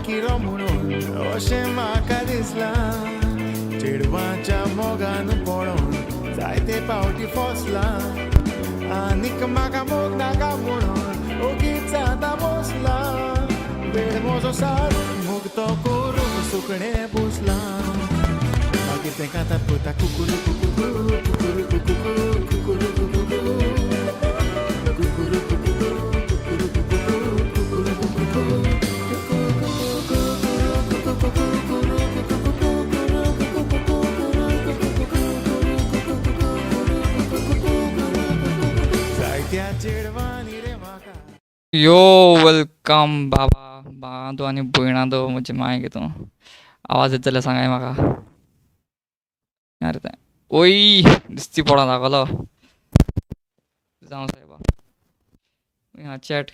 Kiro म्हणून अशें म्हाका दिसलां चेडवाच्या मोगान पडोन जायते फावटी फसलां आनीक म्हाका मोग नाका म्हणून ओगीच जाता बसला वेळ म्हजो साथ मोग तो करून सुकणें पुसलां मागीर तें कांतात पळयता कुकुरू कुकुरू कुकुरू कुकुरू कुकुरू कुकुरू यो वेलकम बाबा बांदो आनी भयणांदो म्हजे माय घेतो आवाज येत जाल्यार सांगाय म्हाका अरे तें ओय दिसती पडों लागलो जावं सायबा chat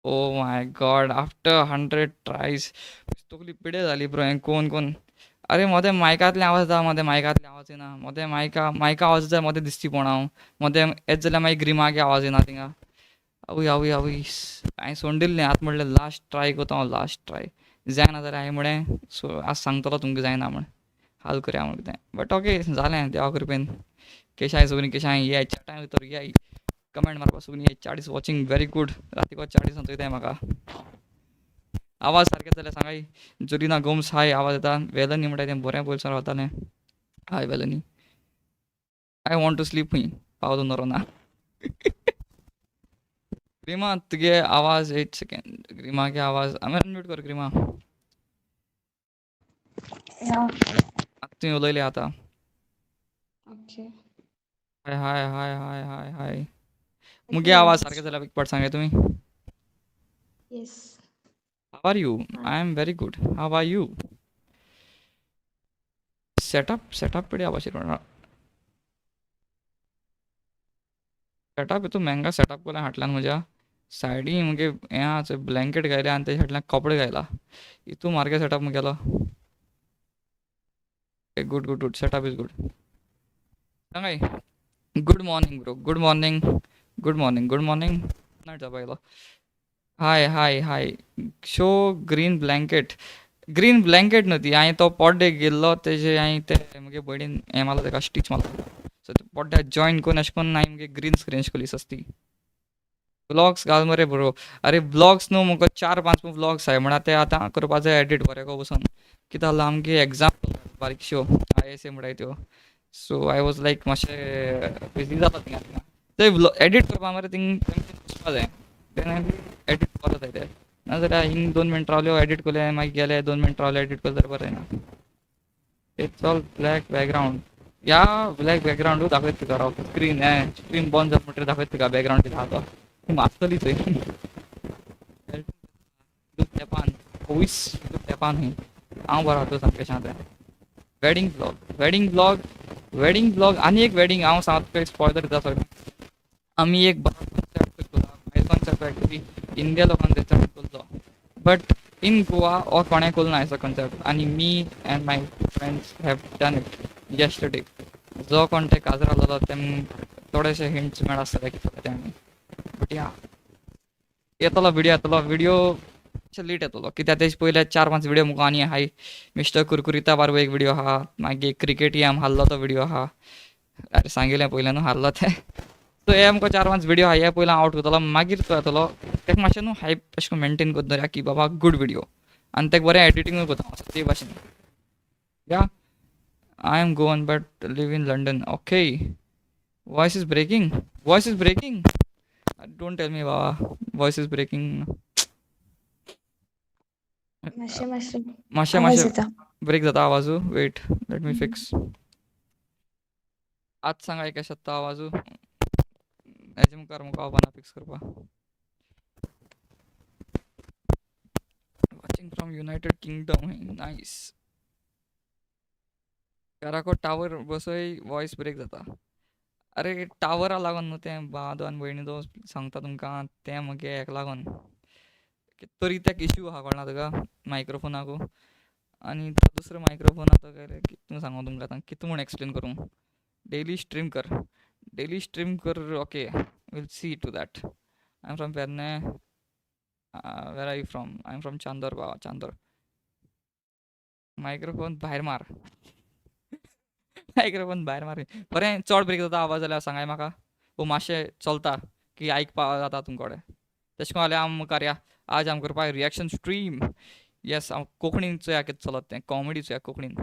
oh my God after 100 triage तकली पिडे जाली ब्रो हें कोण अरे मोदें मायकांतल्यान आवाज येता मोदें मायकांतल्यान आवाज येना मोदें मायका आवाज येता मोदें दिसती पडों हांव मोदें येत जाल्यार मागीर ग्रिमागे आवाज येना थिंगा आवय हांवें सोडून दिल्लें आतां म्हणलें लास्ट ट्राय कोता हांव लास्ट ट्राय जायना जाल्यार हांवें म्हळें सो आज सांगतलो तुमकां जायना म्हण हाल करया म्हण कितें बट ओके जालें देवा कृपेन केशाय सगळीं केशाय ये चॅटाय भितर या कमेंट मारपा सगळीं ये 40 वॉचिंग वेरी गूड रातीको 40 चोयताय म्हाका आवाज सारके जाल्यार सांगाय जुलिना गोम्स हाय आवाज येता वेलनी म्हणटा तें बरें पयलसान रावतालें हाय वेलनी आय वॉन्ट टू स्लीप खंय पावलो नरो ना ग्रिमा तुगे आवाज 8 सेकंड ग्रिमागे आवाज हांवें अनम्यूट कर ग्रिमा तुवें उलयलें आतां ओके हाय हाय हाय हाय हाय हाय मुगे आवाज सारके जाल्यार एक पाट सांगाय तुमी yes how are you I am very good how are you setup पिड्या भाशेन सेटअप हितू महंगा सेटअप कोल्या हाटल्यान म्हज्या सायडीन मुगे हें आहा चोय ब्लँकेट घायल्या आनी तेज्या फाटल्यान कपडे घायला हितू मार्गे सेटअप मुगेलो गुड सेटअप इज गुड सांगाय good morning bro good morning नायट जावपा येयलो हाय शो ग्रीन ब्लँकेट न्हू ती हांवें तो पोड्डे गेल्लो तेजे हांवें ते मुगे भयणीन हें मारलो तेका स्टीच मारलो सो ते पोड्ड्या जॉयन कोन्न अशें कोन्न हांवें मुगे ग्रीन स्क्रीन शिकली सस्ती ब्लॉग्स घाल मरे ब्रो अरे ब्लॉग्स न्हू मुगो 4-5 ब्लॉग्स हाय म्हणा ते आतां करपा जाय एडीट बरें बसून कित्याक लागून आमगे एग्जाम बारीकश्यो ISA म्हणटाय त्यो सो आय वॉज लायक मातशें बिजी जालो थिंगा ते एडीट करपा मरे थिंग वचपा जाय तेन्ना एडीट कोरता जाय ते नाजाल्यार हिंग 2 मिनट रावल्यो एडीट कोले मागीर गेले 2 मिनट रावले एडीट कोले जाल्यार बरें ना इट्स ऑल ब्लॅक बॅकग्रावंड या ब्लॅक बॅकग्रावंडू दाखयत तुका राव स्क्रीन बंद जाता म्हणटकीर दाखयत तुका बॅकग्रावंड कितें आहा तो मारतली थंय तेपान ओवीस तेपान हूंय हांव बरो आहा तूं सांग कशें आहा तें वेडींग ब्लॉग आनी एक वेडींग हांव सांगता स्पॉयलर दिता सगळें आमी एक बरो कॉन्सेप्ट करतलो मागीर कॉन्सेप्ट एक्चुली इंडिया लोकांक कॉन्सेप्ट करतलो बट इन गोवा हो कोणें कोरूं ना एसो कॉन्सेप्ट आनी me and my friends have done it yesterday जो कोण ते काजर आसलेलो तेम थोडेशे हिंट्स मेळ आसतले कितें तें आमी बट या येतलो व्हिडिओ लेट येतलो कित्याक तेजे पयले 4-5 व्हिडिओ मुगो आनी हाय मिस्टर कुरकुरिता बार्बो एक व्हिडिओ आहा मागीर क्रिकेट हारलो तो व्हिडिओ आहा अरे सांगिल्लें पयलें न्हू हारलो तें सो हे आमकां 4-5 व्हिडिओ आहा हे पयलीं आवट करतलो मागीर तो येतलो तेका मातशें न्हू हायप अशें करून मेंटेन करता दवरया की बाबा गुड व्हिडिओ आनी तेका बरें एडिटींगूय करता ते भाशेन या I am Goan but live in London okay voice is breaking don't tell me बाबा वॉयस इज ब्रेकिंग मातशें ब्रेक जाता आवाजू वेट लेट मी फिक्स आज सांगाय कशें जाता आवाजू हेजे मुखार म्हाका आवडना फिक्स करपा watching from United Kingdom nice घराको टावर बसय वॉयस ब्रेक जाता अरे टावरा लागोन न्हू तें बादो आनी भयणीचो सांगता तुमकां तें मगे हेका लागोन तरी तेका इश्यू आहा कळना तुका मायक्रोफोनाकू आनी तो दुसरो मायक्रोफोन आतां काय कितें सांगू तुमकां आतां कितें म्हूण एक्सप्लेन करूं डेली स्ट्रीम कर okay will see to that I am from Pernem where are you from? I am from Chandor बाबा, चांदोर. मायक्रोफोन भायर मार. मायक्रोफोन भायर मार. बरें चड ब्रेक जाता आवाज जाल्यार सांगाय म्हाका. वो मातशें चलता की आयकपा जाता तुमकोडे. तशें करून जाल्यार आम करया. आज आम करपा रिएक्शन स्ट्रीम. येस, हांव कोंकणीन चोया कितें चलत तें. कॉमेडी चोया कोंकणीन.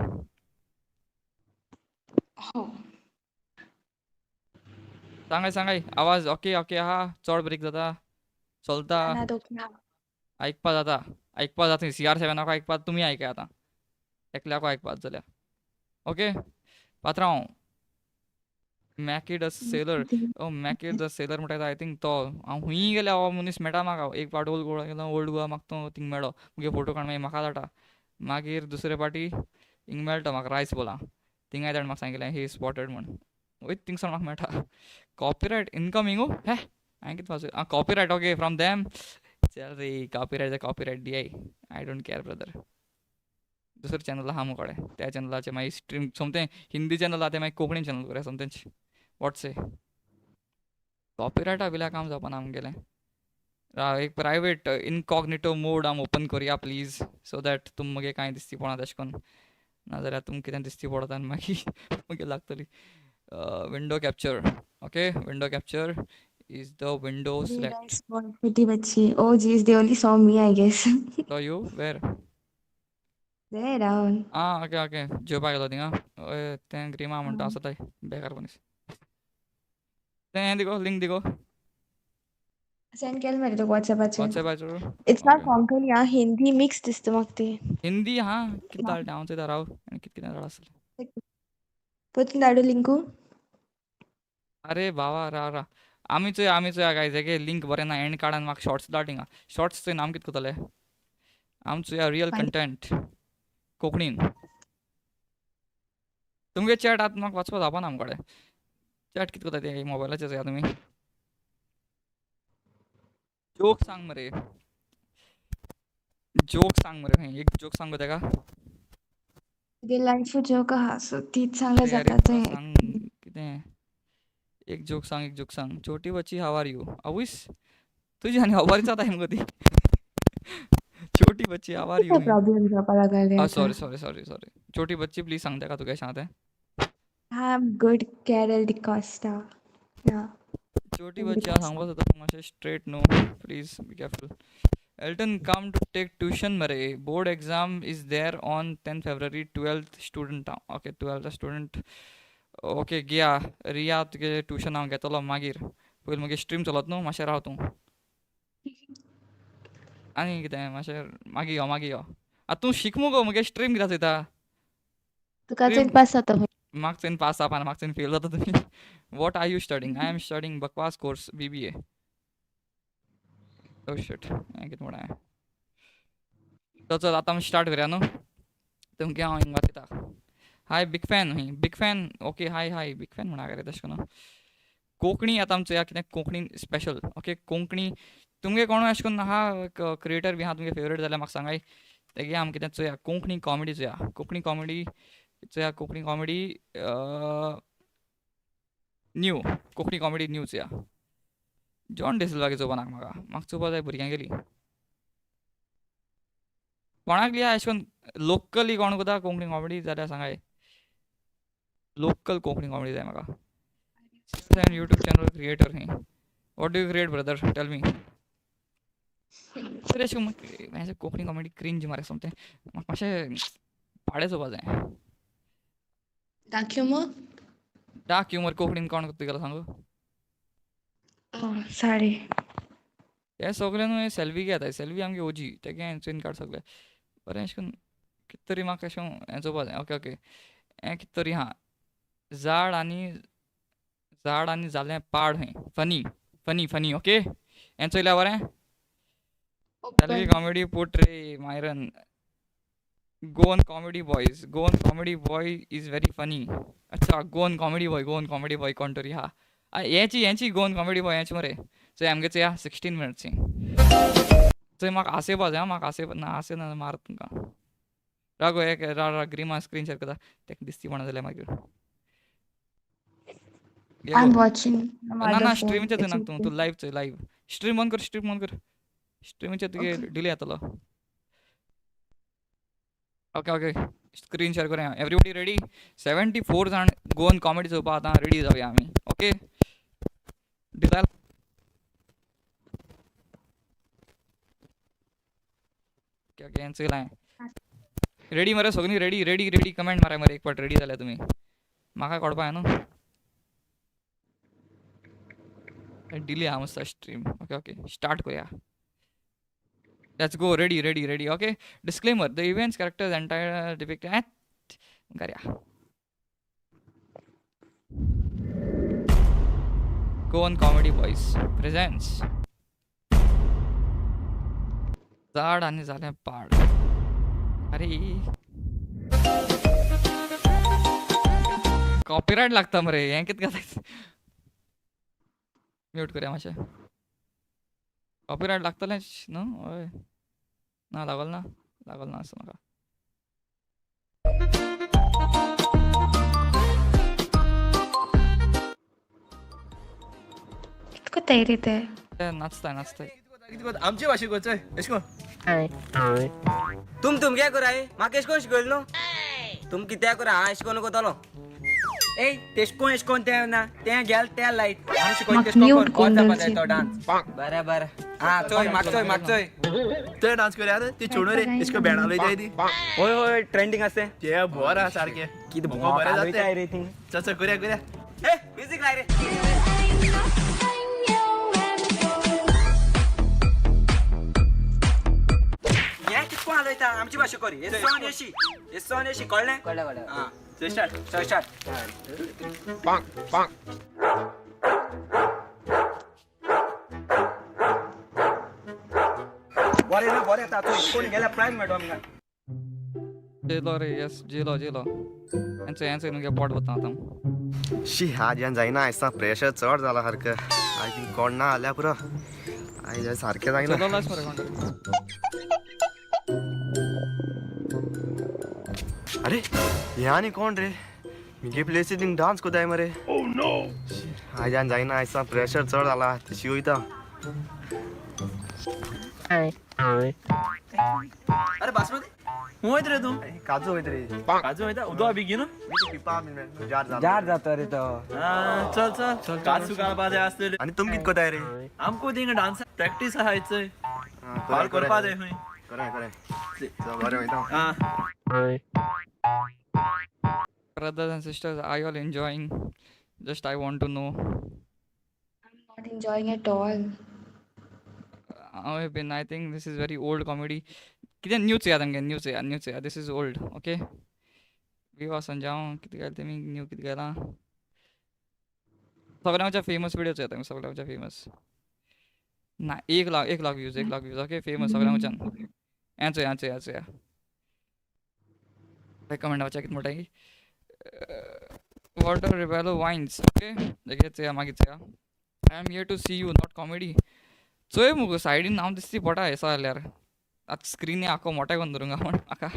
हो. सांगाय सांगाय. आवाज ओके ओके आहा? चड ब्रेक जाता? चलता? नाना ओके हा. आयकपा जाता? आयकपा जाता CR7 आयकपा तुमी आयकया आतां. एकल्याको आयकपाक जाल्यार. ओके? पात्रांव. McKid the seller. Oh McKid the seller म्हणटा आय थिंक तो. हांव हुंयी गेल्यार हो मनीस मेळटा म्हाका. एक फावट ओल्ड गोवा गेलो, ओल्ड गोवा म्हाका तो थिंग मेळ्ळो. मुगे फोटो काडून मागीर म्हाका धाडटा. मागीर दुसरे फावटी हिंग मेळटा म्हाका रायस बोला. थिंगाय ताणें म्हाका सांगिल्लें ही स्पॉटेड म्हूण. वयत थिंगसर म्हाका मेळटा. Copyright incoming? हे? हांवें कितें वाचूं? Copyright okay from them. चल रे कॉपीरायट कॉपीरायट दियाय. I don't care brother. दुसरें चॅनल आहा मुकोडे. त्या चॅनलाचेर मागीर स्ट्रीम सोमतें हिंदी चॅनल आहा तें मागीर कोंकणी चॅनल करुया सोमतेंच. वॉट से? कॉपीरायटा बिल्या काम जावपा ना आमगेलें. एक प्रायवेट इनकॉग्निटो मोड आम ओपन करुया प्लीज. सो दॅट तुमगे कांय दिसती पडना तशें करून. नाजाल्यार तुमकां कितें दिसती पडत आनी मागीर मुगे लागतली. Window capture. Okay window capture is the window Very select. nice one. Pretty bachi. Oh geez, they only saw me, I guess. So you where? There down. आं ओके ओके जेवपा गेलो थिंगा. तें ग्रिमा म्हणटा Um, आसताय बेकार मनीस. तें हें दिगो लिंक दिगो. Send केल मरे तो WhatsApp. वॉट्सॅपाचेर. It's not okay. Konkani, yeah. Hindi mix दिसता म्हाका ते. हिंदी हां कितें धाडटा हांव चोयता राव. आनी कितें कितें धाडा आसतलें. परतून धाडू लिंकू. अरे भावा राव. आमी चोया गायज हेगे लिंक बरें ना एंड कार्ड आनी म्हाका शॉर्ट्स धाड हिंगा. शॉर्ट्स चोयन आमी कितें कोत्तोले? आमी चोया रियल Fine. कंटेंट कोंकणीन. तुमगे चॅट आतां म्हाका वाचपा जावपाना मुकोडे. चॅट कितें कोत्ता तें मोबायलाचेर चोया तुमी. जोक सांग मरे. जोक सांग मरे खंय. एक जोक सांग गो तेका. तुगे लायफ जोक आहा सो तीच सांगल्यार अरे अरे जाता म्हाका तें. सांग कितें. एक जोक सांग. छोटी बच्ची हाउ आर यू? आवयस तुजी आनी खबर जाता मुगो ती. छोटी बच्ची हाउ आर यू काय खंय. प्रॉब्लेम जावपा लागले आतां. सॉरी. छोटी बच्ची प्लीज सांग तेका तुका सांग तें. I'm good, Carol DeCosta. Yeah, छोटी Carol बच्ची हांव DeCosta. सांगपाक सोदता मातशें straight no please be careful. Elton come to take tuition मरे. Board exam is there on 10 February. 12th student हांव. Okay 12th student. ओके गया रिया तुगे ट्युशन हांव घेतलो मागीर. पयलीं मुगे स्ट्रीम चलत न्हू मातशें राव तूं. आनी कितें मातशें मागीर यो आतां तूं शिक मुगो मुगे स्ट्रीम कित्याक चोयता. तुका स्ट्रीम चोयन पास जाता खंय. म्हाका चोयन पास जावपा ना म्हाका चोयन फेल जाता तुमी. What are you studying? I am studying बकवास कोर्स BBA. ओ शिट हें कितें म्हणलें हांवें. चल आतां आमी स्टार्ट करया न्हू. तुमगे हांव हिंग वाचयता. Hi big fan okay hi big fan म्हणा रे तशें करून. कोंकणी आतां आमी चोया कितें कोंकणीन स्पेशल. ओके कोंकणी तुमगे कोण अशें करून आहा क्रिएटर बी आहा तुमगे फेवरेट जाल्यार म्हाका सांगाय. तेगे आमी कितें चोया कोंकणी कॉमेडी चोया. Konkani comedy new. Konkani comedy new चोया. जॉन डिसिल्वागे चोवपा नाका म्हाका चोवपा जाय भुरग्यांक गेली. कोणाक लिया अशें करून लोकली कोण कोता कोंकणी कॉमेडी जाल्यार सांगाय. लोकल कोंकणी कॉमेडी जाय म्हाका. यूट्यूब चॅनल क्रिएटर खंय. What do you create brother tell me. तर अशें मातशें कोंकणी कॉमेडी क्रिंज मरे सोमतें. म्हाका मातशें पाडे चोवपा जाय. दाखय मग. डार्क ह्युमर कोंकणीन कोण कोत्ता तुगेलो सांगू. साडे. हे सगळे न्हू हे सेल्वी घेताय. सेल्वी आमगे ओजी तेगे हांवें चोयन काड सगळे. बरें अशें करून कितें तरी म्हाका अशें हें चोवपा जाय. ओके हें कितें तरी हां. झाड आनी जालें पाड खंय. Funny okay. हें चोयल्या बरें. सेल्वी कॉमेडी पुट रे Myron. Goan comedy boy is very funny. अच्छा गोवन कॉमेडी बॉय कोण तरी हा. हेची गोवन कॉमेडी बॉय हेची मरे. चोय आमगे चोया 16 मिनट्स. चोय म्हाका आसेपा जाय म्हाका आसे ना मार तुमकां. राव एक ग्रिमा स्क्रीन शेअर करता तेका दिसती पडना जाल्यार मागीर. I'm watching. ना स्ट्रीमचेर चोय नाका तूं लायव्ह चोय लायव्ह. स्ट्रीम ऑन कर. स्ट्रीमीचे तुगे डिले येतलो. ओके ओके स्क्रीन शेअर करूया. Everybody ready. 74 जाण गोवन कॉमेडी चोवपा आतां रेडी जावया आमी. ओके डिझायल ओके ओके चल रेडी मरे सगळीं रेडी रेडी रेडी कमेंट मारा मरे एक फावट रेडी जाल्या तुमी. म्हाका कळपा न्हू डिले आहा मस्त स्ट्रीम. ओके ओके स्टार्ट करूया. Let's go. Ready ready ready. Okay disclaimer the events characters entire depicted करूया. गोवन कॉमेडी बॉयज प्रेझेंट्स झाड आणि झाले पाड. अरे कॉपीराइट लागता मरे हें कितें घालायचं. म्यूट करूया मातशें. कॉपीराइट लागतलेंच न्हू. हय ना लागल ना असं म्हाका. कितको तयारी ते ते नाचताय आमची भाषेक वचय एश कोन तुम क्या कराय म्हाका एश कोन शिकयलो न्हू. तुम कित्याक करा हांव एश कोन कोतलो. ए तेश कोन ते ना ते गेल ते लायट हांव शिकयलो तेश कोन कोण जावपा जाय तो डान्स. बरें बरें हा चोय मागचोय ते डान्स करया ती चोणू रे एश को बॅणालोय जाय ती. होय होय ट्रेंडिंग आसते ते बरं सारखे कितें बरें जाते रे थिंग. चल करूया ए म्युझिक लाय रे. हे कितको हालयता आमची भाशा करी. एसोन येशी कळ्ळें हा स्टार्ट. बरें येता कोण गेल्या प्रायज मेळटो आमकां. जेलो रे यस जेलो यांचं न्हू पोट वता आतां. शी आजयान जायना आयसा प्रेशर चड जाला सारकें. आय थिंक कोण ना आल्या पुरो आयज सारकें जायना. चलोलाच मरे कोण. अरे हे आनी कोण रे मुगे प्लेसीर थिंग डान्स कोताय मरे. आजयान जायना आयसा प्रेशर चड जाला तशी वयता. अरे बासमती वयत रे तू काजू वयत रे. काजू वयता उदो बेगीन पिपा जार जाला. जार जाता रे तो. चल काजू घालपा जाय आसतले. आनी तुम कित कोताय रे. आमको थिंग डान्स प्रॅक्टीस आहायचंय कॉल करपा जाय खंय. करें चल बरें वयता. Brothers and sisters, are you all enjoying? Just I want to know. not enjoying at all. How have been? I think this is very old comedy. कितें न्यूच या तांगे न्यूच या. This is old. Okay. विवा संजाव कितें घालते मी न्यू कितें घाला. सगळ्यांच्या फेमस व्हिडिओच येता सगळ्यांच्या फेमस. ना 1 लाख व्ह्यूज ओके फेमस सगळ्यांच्यान. यांचो या रेकमेंड वाचा कितें म्हणटा की वॉटर रिबेलो वाइन्स. ओके लगेच या मागीर या. I am here to see you not comedy. चोय मुगो सायडीन नांव दिसती पडा हेसा जाल्यार आतां स्क्रीनी आखो मोठ्या करून धरूंक म्हण म्हाका.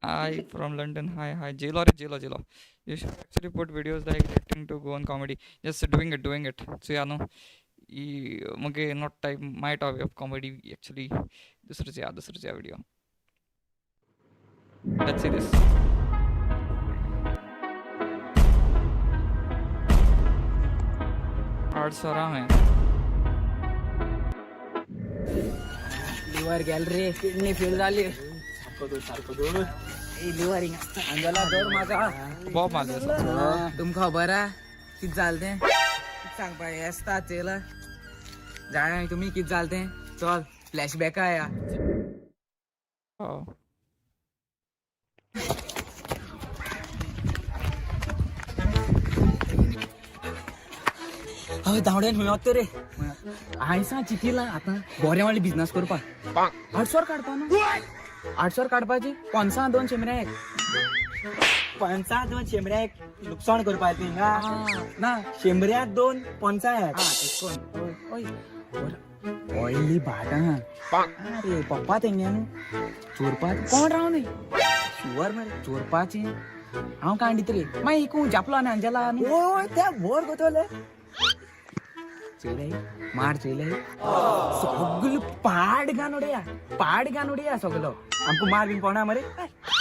हाय फ्रॉम लंडन. हाय जेलो रे Jello. You should actually put videos like reacting to Goan comedy. Just doing it so या न्हू ई मुगे not type my type of comedy actually. दुसरोच या व्हिडिओ. Let's see this. आराम है. लिव्हर गेल रे किडनी फेल जाली. लिव्हरिंग अंजला दर म्हाका बॉब मारले तुमकां खबर हा कितें जालें तें. सांगपा हें आसता चेला जाणा तुमी कितें जालें तें. चल फ्लॅशबॅक या. हय धांवड्यान खंय वता रे. हांयसा चिंतिलां आतां बरें व्हडलें बिजनेस करपा. 800 काडपा न्हू. 800 काडपाची 2 शेमऱ्याक. 2 शेमऱ्याक लुकसाण करपा थिंगा ना. शेमऱ्याक 2 50. ऑयली भाट आहा. अरे पप्पा तेंगे न्हू चोरपा कोण राव न्ही शुवर मरे चोरपाचें हांव कांडीत रे. मागीर एकू जापलो आनी अंजला न्हू त्या भोर कोतले मार चोयले सगळं पाड गानोड्या सगळं आमको मार बीन पडना मरे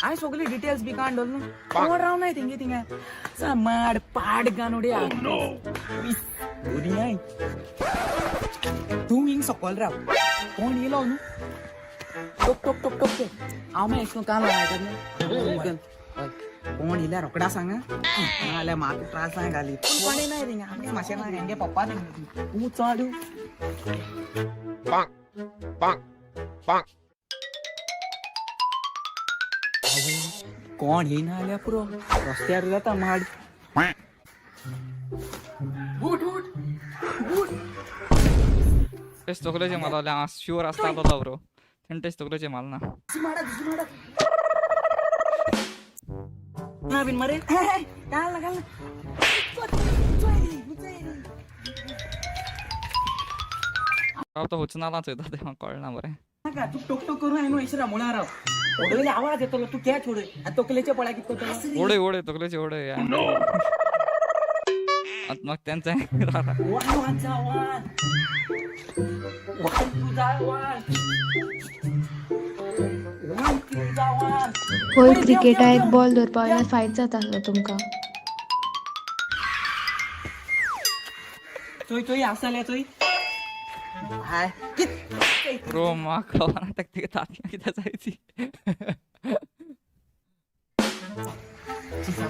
आय सगळी डिटेल्स बी काढ न्हू कोण राव नाही थिंगे माड पाड गानोड्या दुनिया तू हिंग सकल राव कोण येलो न्हू टोक टोक टोक टोक हांव मागीर एशें काम लायता कोण येयल्या रोकडा सांगा नाल्यार म्हाका त्रास नाही घाली कोणी नाही थिंगा आमी मातशें ना हेंगे पप्पा तूं चड कोण येयना जाल्यार पुरो रस्त्यार जाता माड तेच तकलेचे मला शुअर असता तो ब्रो तेच तकलेचे मला ना ना बिन मरे घाल ना हांव तो हुचनालाच वयता तेव्हा कळना बरें नाका तू टोक टोक करून आयनो इसरा मुळा राव ओडले आवाज येतलो तू क्या छोड तकलेचे पळ्या कितको तो ओडे ओडे तकलेचे ओडे आता मग त्यांचा वान होय क्रिकेटा एक बॉल धरपा वयल्यार फायट जाता आसलो तुमकां. चोय आसले चोय हाय ब्रो म्हाका खबर ताका तातयां कित्याक जायची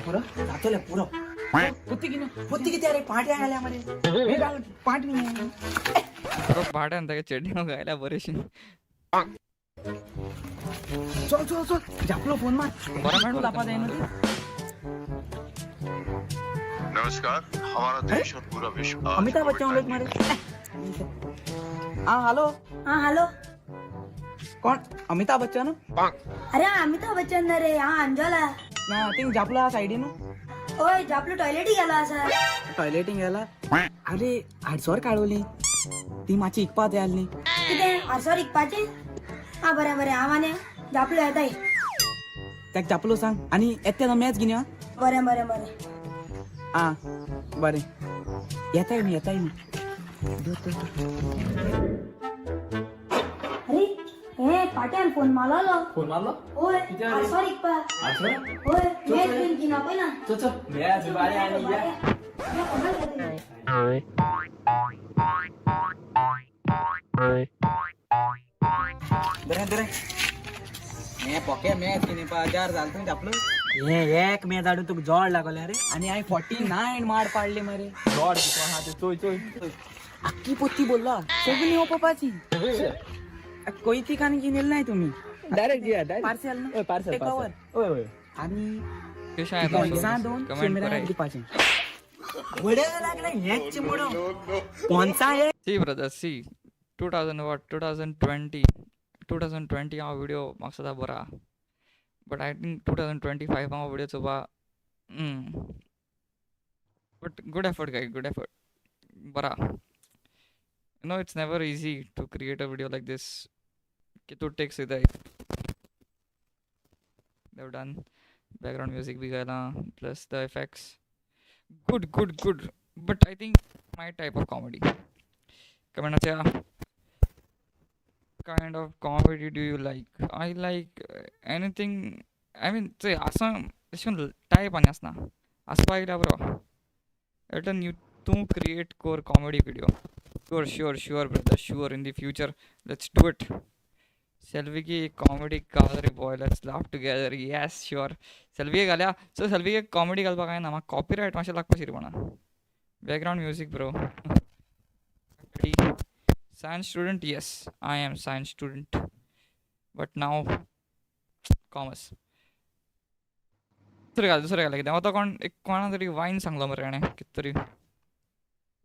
पुरो जातले पुरो पोत्ती किती अरे पाट्या आल्या मरे हे घाल पाट नाही ब्रो भाड्यान ताका चेडणी गायल्या बरेशी चल झापलो फोन मार बरं लापा जाय नमस्कार हमारा देश और पूरा विश्व आज अमिताभ बच्चन लोग मारे हाँ हेलो कौन अमिताभ बच्चन अरे अमिताभ बच्चन ना रे हा अंजला ना थिंग झापला सायडीन ओय झापलो टॉयलेटी गेला असा टॉयलेटिंग गेला अरे आडसोर काढवली ती माची इकपा जाय आसली कितें आसोर इकपाचें हा बरें आवाने झापलो येताय ताका झापलो सांग आनी येते ना मॅच घेवन बरें आ बरें येताय मी अरे हे पाट्यान फोन मारलो ओय आसोर इकपा ओय मॅच बीन घेना पयला मॅच बारे आनी बरें मैं पोके मॅच घेवन येवपा हजार जाल तुमी झापलो हे एक मॅच हाडून तुका जोड लागले अरे आनी हांवें 49 मार पाडले मरे जोड हा ते चोय आख्खी पोत्ती बोलला सगळी येवपाची कोयती कान घेवन येयले नाही तुम्ही डायरेक्ट पार्सल ना पार्सल आनी पैसा दोन कॅमेरा दिवपाचे वडे लागले हेच चिमडो कोणचा एक सी ब्रदर सी 2020 हा व्हिडिओ म्हाका सदां बरा बट आय थिंक 2025 हा व्हिडिओ चोवपा बट गुड एफर्ट बरा you know it's never easy to create a video like this कितू टेक्स येताय they've done background music भी गायला plus the effects good but I think my type of comedy comment kind of comedy do you like I like anything I mean say असं type आणि असना असं पाहिला bro return you to create core comedy video sure brother sure in the future let's do it selfie की comedy cowrie boy let's laugh together yes sure selfie घाल्या so selfie की comedy घालपा काय ना म्हाका copyright मातशें लागपा शिरपणा background music bro science student yes I am science student but now commerce दुसरे घाल कितें आता कोणा तरी वाईन सांगलो मरे ताणें कितें तरी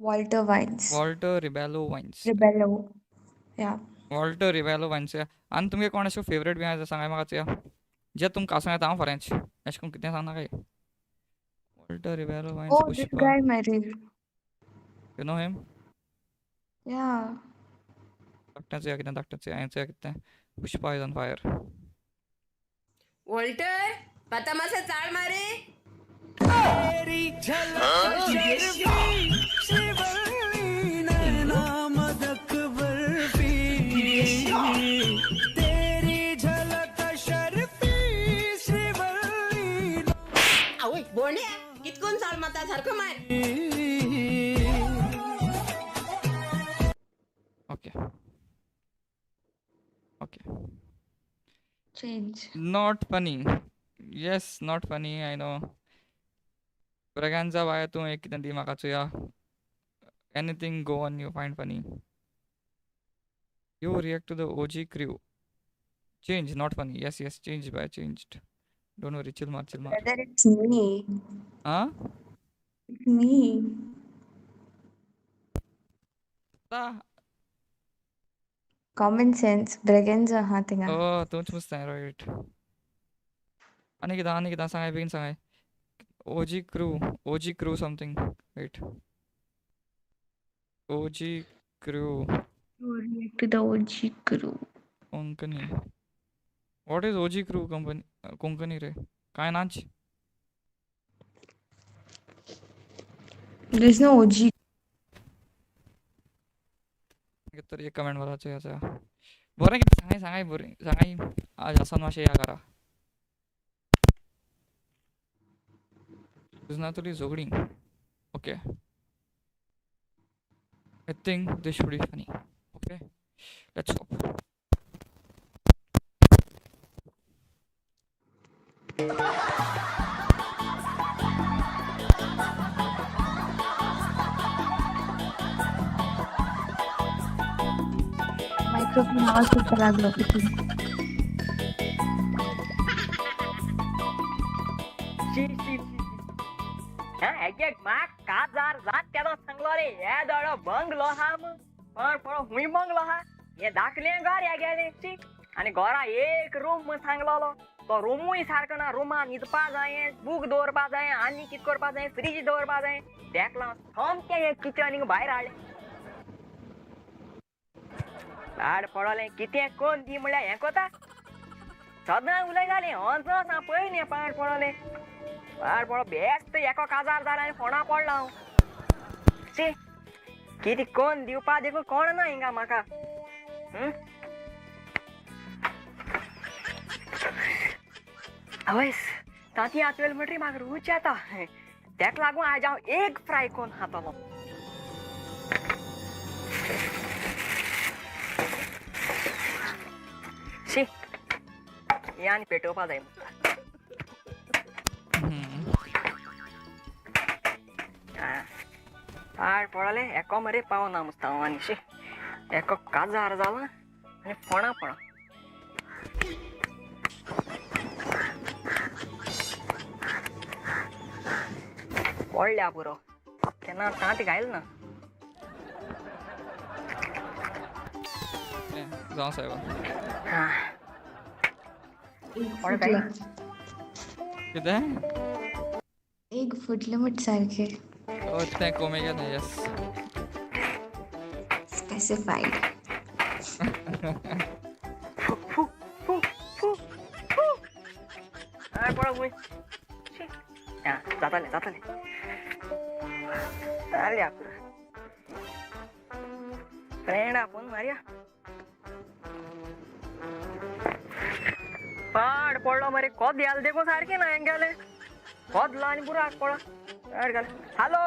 वॉल्टर वायन्स. वॉल्टर रिबेलो वाईन्स रिबेलो या वॉल्टर रिबेलो वाईन्स आनी तुमगे कोण अशें फेवरेट बी आसा सांगाय म्हाका जे तुमकां आसूं येता हांव फरेंच अशें करून कितें सांगना काय Walter Rebelo Oh, Wines this Pushpa guy married. You know him Yeah. धाकटेंच हांवें कितें Pushpa is on fire Walter पता मासा चाळ मारे सारखं मार okay okay change. Not funny. Yes not funny I know. ब्रॅगांचा भायर तूं एक कितें दी म्हाका चोया. Anything go on you find funny. You react to the OG crew. Change, not funny. Yes, yes, change by changed. Don't worry, chill mar, chill mar. Whether it's me. Huh? It's me. Common sense. Braganza ha tinga. Oh, don't must right. Ani kita sangai begin sangai. OG crew something. Wait. OG crew. You react to the OG crew. Konkani. What is OG crew company? Konkani रे. काय नाच? There's no OG. तर एक comment वाला याचा. बरं की सांगाय बरं. सांगाय आज असं माशे या करा. तुझना तुली जोगडी. Okay. I think this should be funny. Okay. Let's hope. Microphone आवाज खूप लागलो किती. काजार जात त्याला सांगलो रे या दड बंगलो हा पण हुई बंगलो हा हे दाखले घर या गेले आणि घरा एक रूम सांगलो तो रूमूय सारखं ना रूमा न्हिदपा जाय बूक दवरपा जाय आनी कित करपा जाय फ्रीज दवरपा जाय देखला थमके हे किचनीक भायर हाडले लाड पडले कितें कोण दी म्हळ्यार हें कोता सदां उलय जालें हंस सा पळय न्ही पाड पडले पाड पडो बेस्ट एको काजार जाला आनी फोंडा पडला हांव शी कितें कोण दिवपा देखून कोण ना हिंगा म्हाका आवयस तांती आतवेल म्हणटरी म्हाका रूच येता तेका लागून आज हांव एक फ्राय कोन खातलो शी हे आनी पेटोवपा जाय पाड पडले एको मरे पावना मुस्ता हांव आनी शी एको काजार जाला आनी फोंडा पडा पडल्या पुरो केन्ना तांत घायल ना जाऊ साहेब कितें एक फुटले म्हट सारखे तें कोमेगा न्ही येस स्पेसिफाईड पडो खूंय जातालें जातालें जाल्या फ्रेंड आपूण मारया पाड पडलो मरे कोद याल देखो सारकें ना हें गेलें कोदला आनी बुराक पडला हॅलो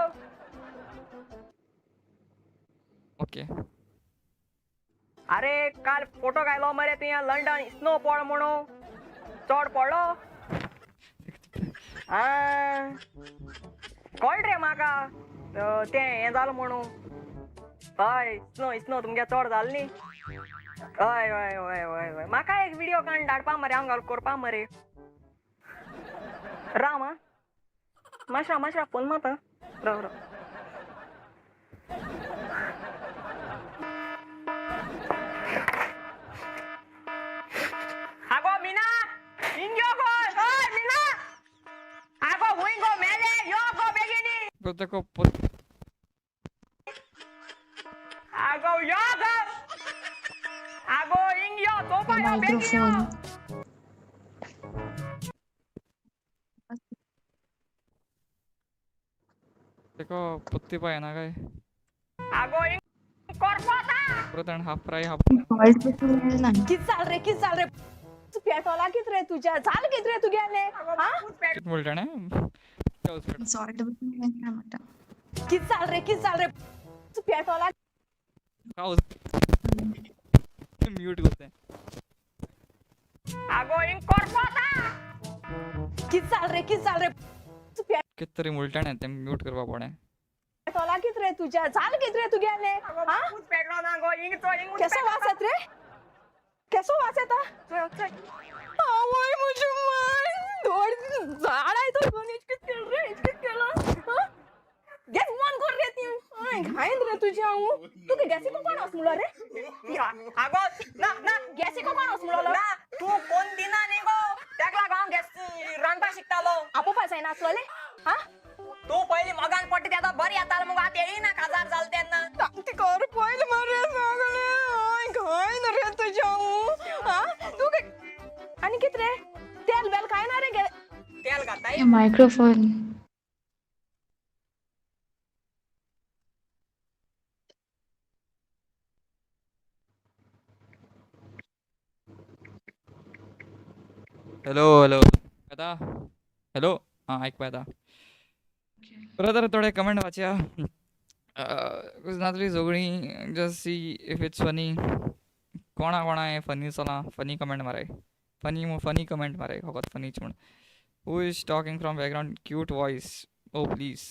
ओके अरे काल फोटो घायलो मरे तुवें लंडन स्नो पड म्हणून चड पडलो कळ्ळें रे म्हाका तें हें जालें म्हणून हय स्नो तुमगे चड जालें न्ही हय हय हय हय हय म्हाका एक विडियो काडून धाडपा मरे हांव घाल करपा मरे राम आं माश्रा फोन मात राव आगो मीना इंग्यो गो ओय मीना आगो हुई गो मेले यो गो बेगिनी प्रत्येक आगो यो गो आगो इंग्यो तो पायो बेगिनी तेको पत्ती पाय ना काय आगो इंग करपोता परत हाफ फ्राय हाफ कित चाल रे तू पेटोला कित रे तुझ्या झाल कित रे तू गेले हा कित बोलता ना सॉल्ट काय म्हणता किती चाल रे तू पेटवला म्यूट करते किती चाल रे तू कितरी उलटण आहे ते म्यूट करपा पडे पेटवला किती रे तुझ्या चाल किती रे तू गेले हा केसो वाचत रे केसो वाचत आवय मुझे माय दोड झाड आहे तो दोन इतकं केलं रे इतकं केलं गॅस बंद कर रे ती घाईन रे तुझ्या तू के गॅस को कोण असमुला रे अगो ना ना गॅस को कोण असमुला ना तू कोण दिना नी गो त्याकला गाव गॅस रांधपा शिकतालो आपो पासाय नाचले हा तू पहिली मगान पट्टी त्याचा बरी आता मग आता येई ना खाजार चालते ना ती कर पहिले मारे सगळे घाईन रे तुझ्या हा तू के आणि किती रे तेल बेल काय ना रे तेल घाताय मायक्रोफोन हॅलो आता हॅलो हां ऐकपा आता ब्रदर थोडे कमेंट वाचया नातली सगळी just see if it's funny कोणा हे फनी चला फनी कमेंट माराय फनी कमेंट माराय फकत फनीच म्हण who is talking from background cute voice oh please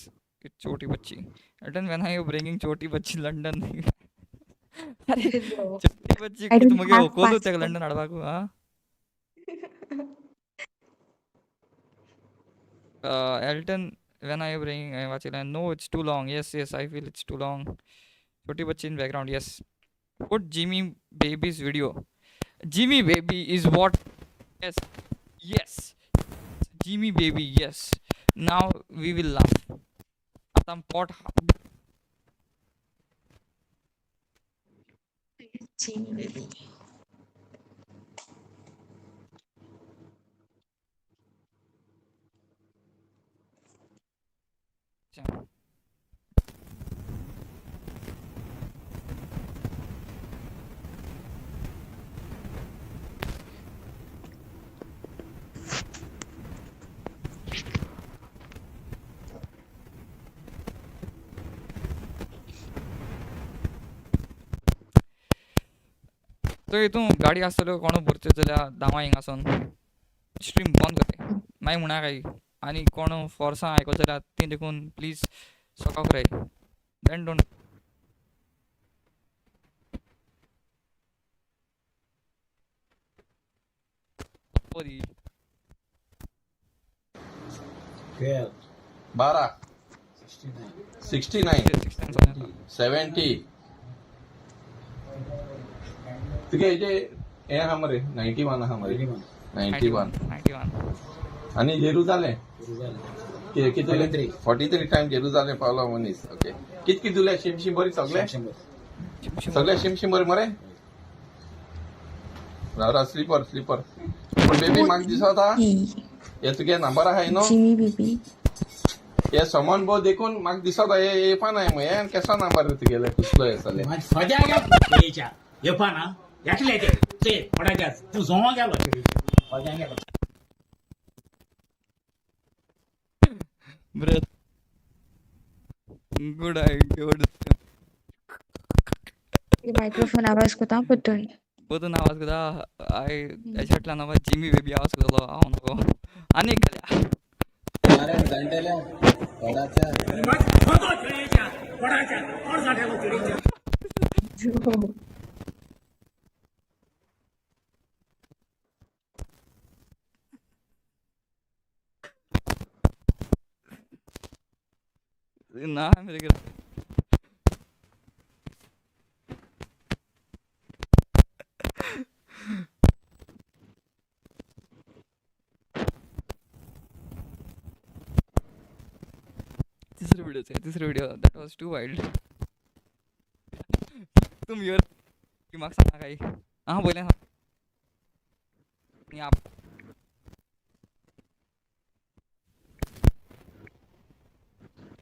छोटी बच्ची return when are you bringing छोटी बच्ची लंडन अरे छोटी बच्ची I don't तुमगे have होकोलू ते passport. लंडन आडवाकू हां Elton, when are you bringing Vachila? No, it's too long. Yes, I feel it's too long. Choti bachchi in background. Yes. Put Jimmy Baby's video. Jimmy Baby is what? Yes. Jimmy Baby, yes. Now we will laugh. Atam pot. तो हितून गाडी आसतल्यो कोण भरच्यो जाल्यार धांवा हिंगासून stream बंद करताय मागीर म्हणा काही आनी कोण फोर्सां आयकत जाल्यार ती देखून प्लीज सॉक ऑफ राय देन डोंट Sorry. 12 69 70 तुगे हेजे हे आहा मरे 91 आहा मरे 91 आणि जेरुजालेम किती 43 टाइम जेरुजालेम पावलो मनीस ओके कितकी दिले शिमशिम बरी सगळे शिमशिम बरी मरे रावरा स्लीपर पण बेबी म्हाका दिसता हे तुगे नंबर आहा न्हू जिमी बेबी हे समन बो देखून म्हाका दिसता हे पण आहे मग हे केसो नंबर तुगेले कुसलो येसले हे पाना एकले ते पडायच्या तू जोमा गेलो ब्रेथ गुड आयडिया मायक्रोफोन आवाज कोता पटून पोतून आवाज कदा आय याच्यातला नाव जिमी बेबी आवाज करतलो हांव नको आनीक घाल्या ना मेरे घर तीसरी video that was too wild तुम यार की मार्क्स सांगा काही हां बोले ना आप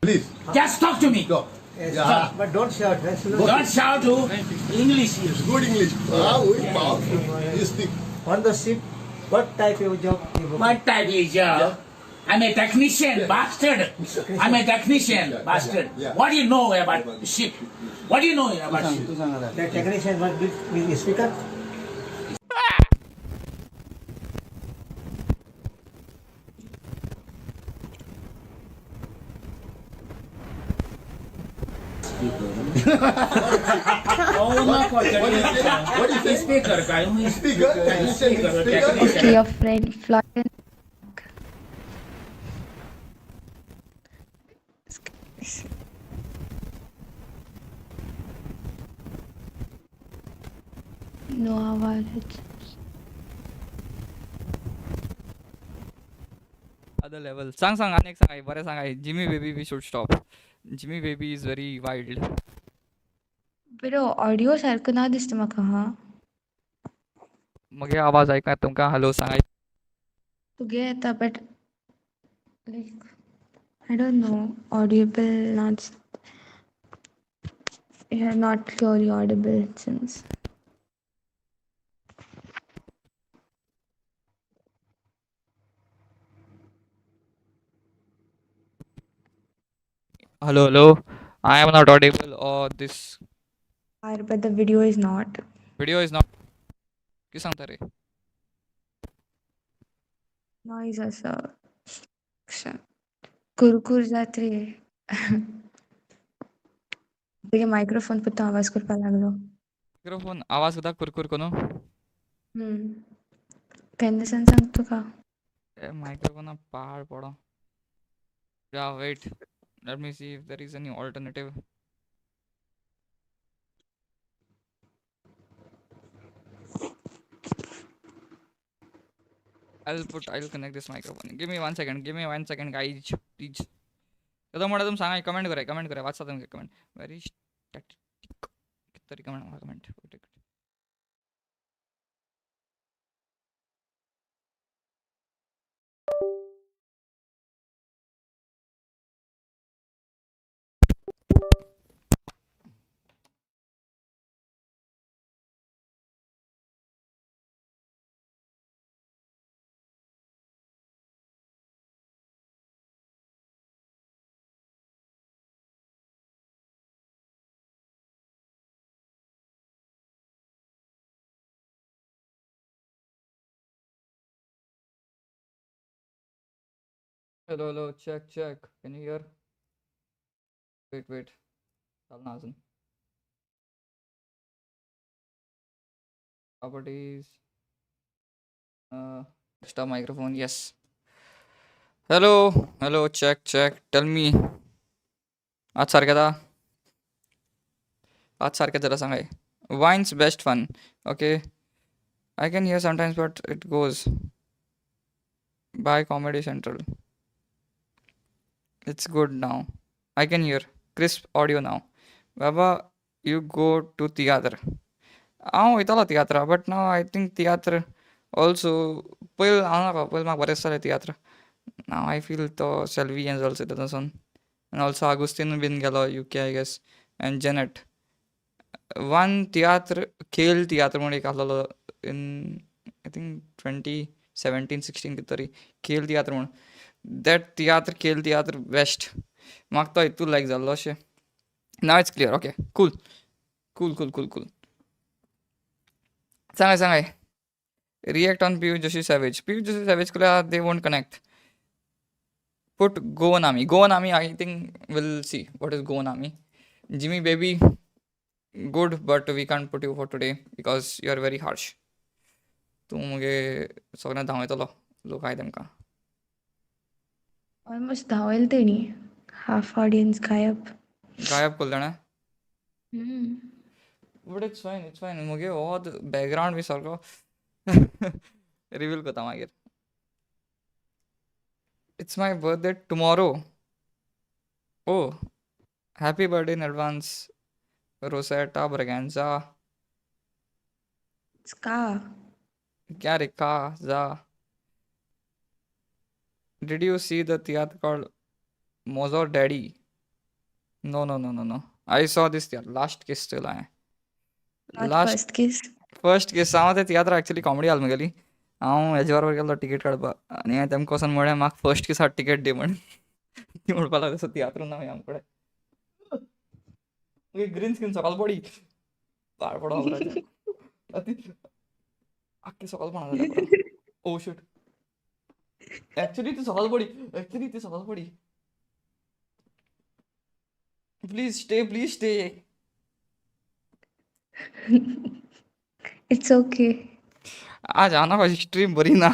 Please. Just talk to me. Go. Yeah. But don't shout. Don't shout to English. Good English. We powerful. You speak. On the ship, what type of job? What type is job? I'm a technician, bastard. I'm a technician, bastard. What do you know about ship? What do you know about ship? The technician was with speaker. What do you say? Speaker, guy. Speaker? Can you say speaker? Okay, your friend Florian. No आवाज. Other level. Sang anek sang bare sang Jimmy Baby we should stop. Jimmy Baby is very wild. बरं audio सारखं ना दिसतं म्हाका हा. मगे आवाज ऐका तुमका हॅलो सांगाय. तुगे येता but like I don't no audible not. You are not clearly audible since. Hello. I am not audible or this But the video is not. video is not. की सांगता रे? Noise असं कुरकुर जात रे. तुगे मायक्रोफोन फक्त आवाज करपा लागलो. Microphone आवाज सुद्धा कुरकुर कोनो. केन्ना सांग तुका. Microphone पहाड़ पडो. Yeah, wait. Let me see if there is any alternative. I'll connect this microphone. Give me 1 second. Guys. Please. तो म्हणा तुम सांगा कमेंट करे वाचता तुमके कमेंट. Very static. कितरी comment. Hello. Check. Can you hear? Wait. Chal na अजून. Properties. Stop microphone. Yes. Hello. Check. Tell me. आज सारखे जरा सांगाय. Wine's best fun. Okay. I can hear sometimes, but it goes by Comedy Central. It's good now. I can hear crisp audio now. Baba, you go to theater. हांव वयतालो तियात्रा but now I think tiatr also पयल हांव नाका पयल म्हाका बरें दिसतालें तियात्र. नाव I feel तो सेल्वी एंड ऑल्सो तातूंत एंड ऑल्सो आगुस्तीन बीन गेलो UK I guess and Janet. One तियात्र खेल तियात्र म्हणून एक आहलोलो इन आय थिंक 2017-16 कितें तरी खेल तियात्र म्हणून. दॅट तियात्र खेल तियात्र बेस्ट. म्हाका तो हितून लायक जाल्लो अशें. नाव इट्स क्लियर. Okay cool. सांगाय. React on Piyush Joshi Savage. Piyush Joshi Savage ko they won't connect. Put Goanami. I think we'll see what is Goanami. Jimmy Baby, good, but we can't put you for today because you are very harsh. तू मुगे सगळ्यांना धांवयतलो लोक आय तेमकां. Almost धांवयले तेणी. Half audience गायब कोल जाणा. But it's fine. मुगे हो बॅकग्रावंड बी सारको रिवील करता मागीर. It's my birthday tomorrow. Oh happy birthday in advance Roseta Braganza. का क्या रे का जा. Did you see the theater called Mozor Daddy? No. I saw this theater. Last Kiss still आया. फर्स्ट किस. फर्स्ट किस हांव ते तियात्र एक्चुअली कॉमेडी हॉल में गेली. हांव हेजे बरोबर गेल्लो टिकेट काडपाक आनी हांवें तेमकां वचोन म्हळें म्हाका फर्स्ट दिसा टिकेट दी म्हण ती म्हणपा लागली सो तियात्रून ना आमचे कडेन ग्रीन स्क्रीन सकयल पडी पाड पडो आख्खी सकयल पडना ओ शूट एक्चुअली ती सकयल पडी प्लीज स्टे It's okay. आज आना माझी स्ट्रीम बरी ना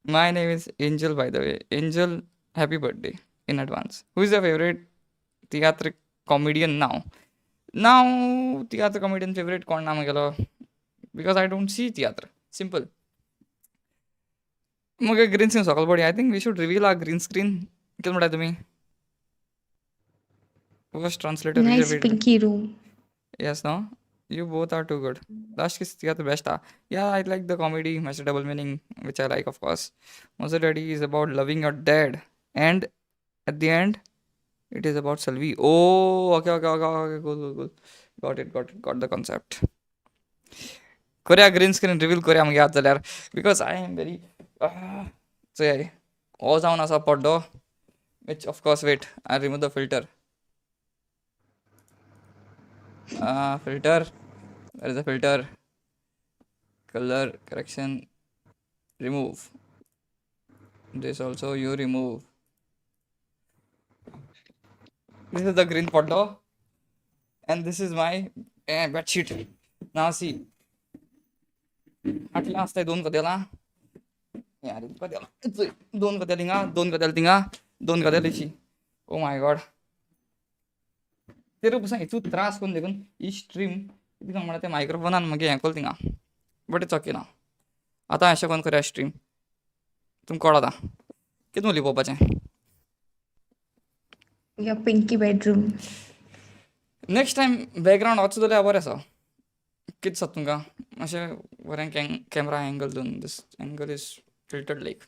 my name is Angel by the way Angel happy birthday in advance who is the favourite tiatr comedian नाव तियात्र कॉमेडियन फेवरेट कोण ना म्हगेलो because I don't see tiatr simple मग ग्रीन स्क्रीन सकयल पडी I think we should reveal a green screen कितें म्हणटा तुमी first translator Nice pinky room. yes no you both are too good last kiss the best yeah I like the comedy Mr. Double Meaning which I like of course Mother Daddy is about loving your dad and at the end it is about Salvi oh okay cool got the concept Korea green screen reveal Korea mage yaad jaल्यार because I am very so yeah all जावन आसा पड्डो which of course wait I remove the filter filter there is a filter color correction remove this also you remove this is the green photo and this is my bed sheet now see atla astai दोन कदेला यार कदेला दोन कदेला तिंगा दोन कदेलीची oh my god तेरे पसून हेचू त्रास करून देखून ही स्ट्रीम कितें म्हणटा ते मायक्रोफोनान मागीर हें कोल थिंगा बट इट्स ओके ना आतां अशें कोन्न करया स्ट्रीम तुमकां कळटा कितें उलोवपाचें पोवपाचें Your pinky bedroom. Next time background वच जाल्यार बरें आसा कितें दिसता तुमकां अशें बरें कॅमेरा एंगल दिवन this angle is filtered like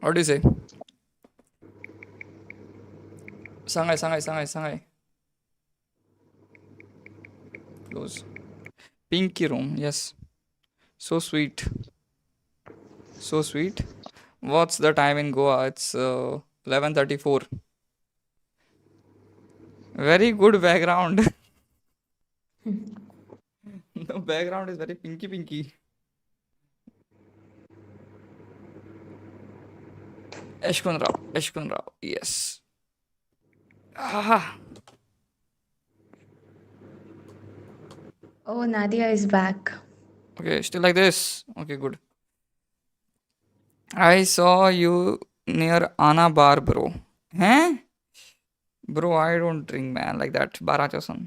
what do से सांगाय close pinky room yes so sweet what's the time in Goa it's 11:34 very good background the background is very pinky Ashkun Rao yes Oh, Nadia is back. okay still like this okay good I saw you near Anna bar bro bro I don't drink man like that बारा चसन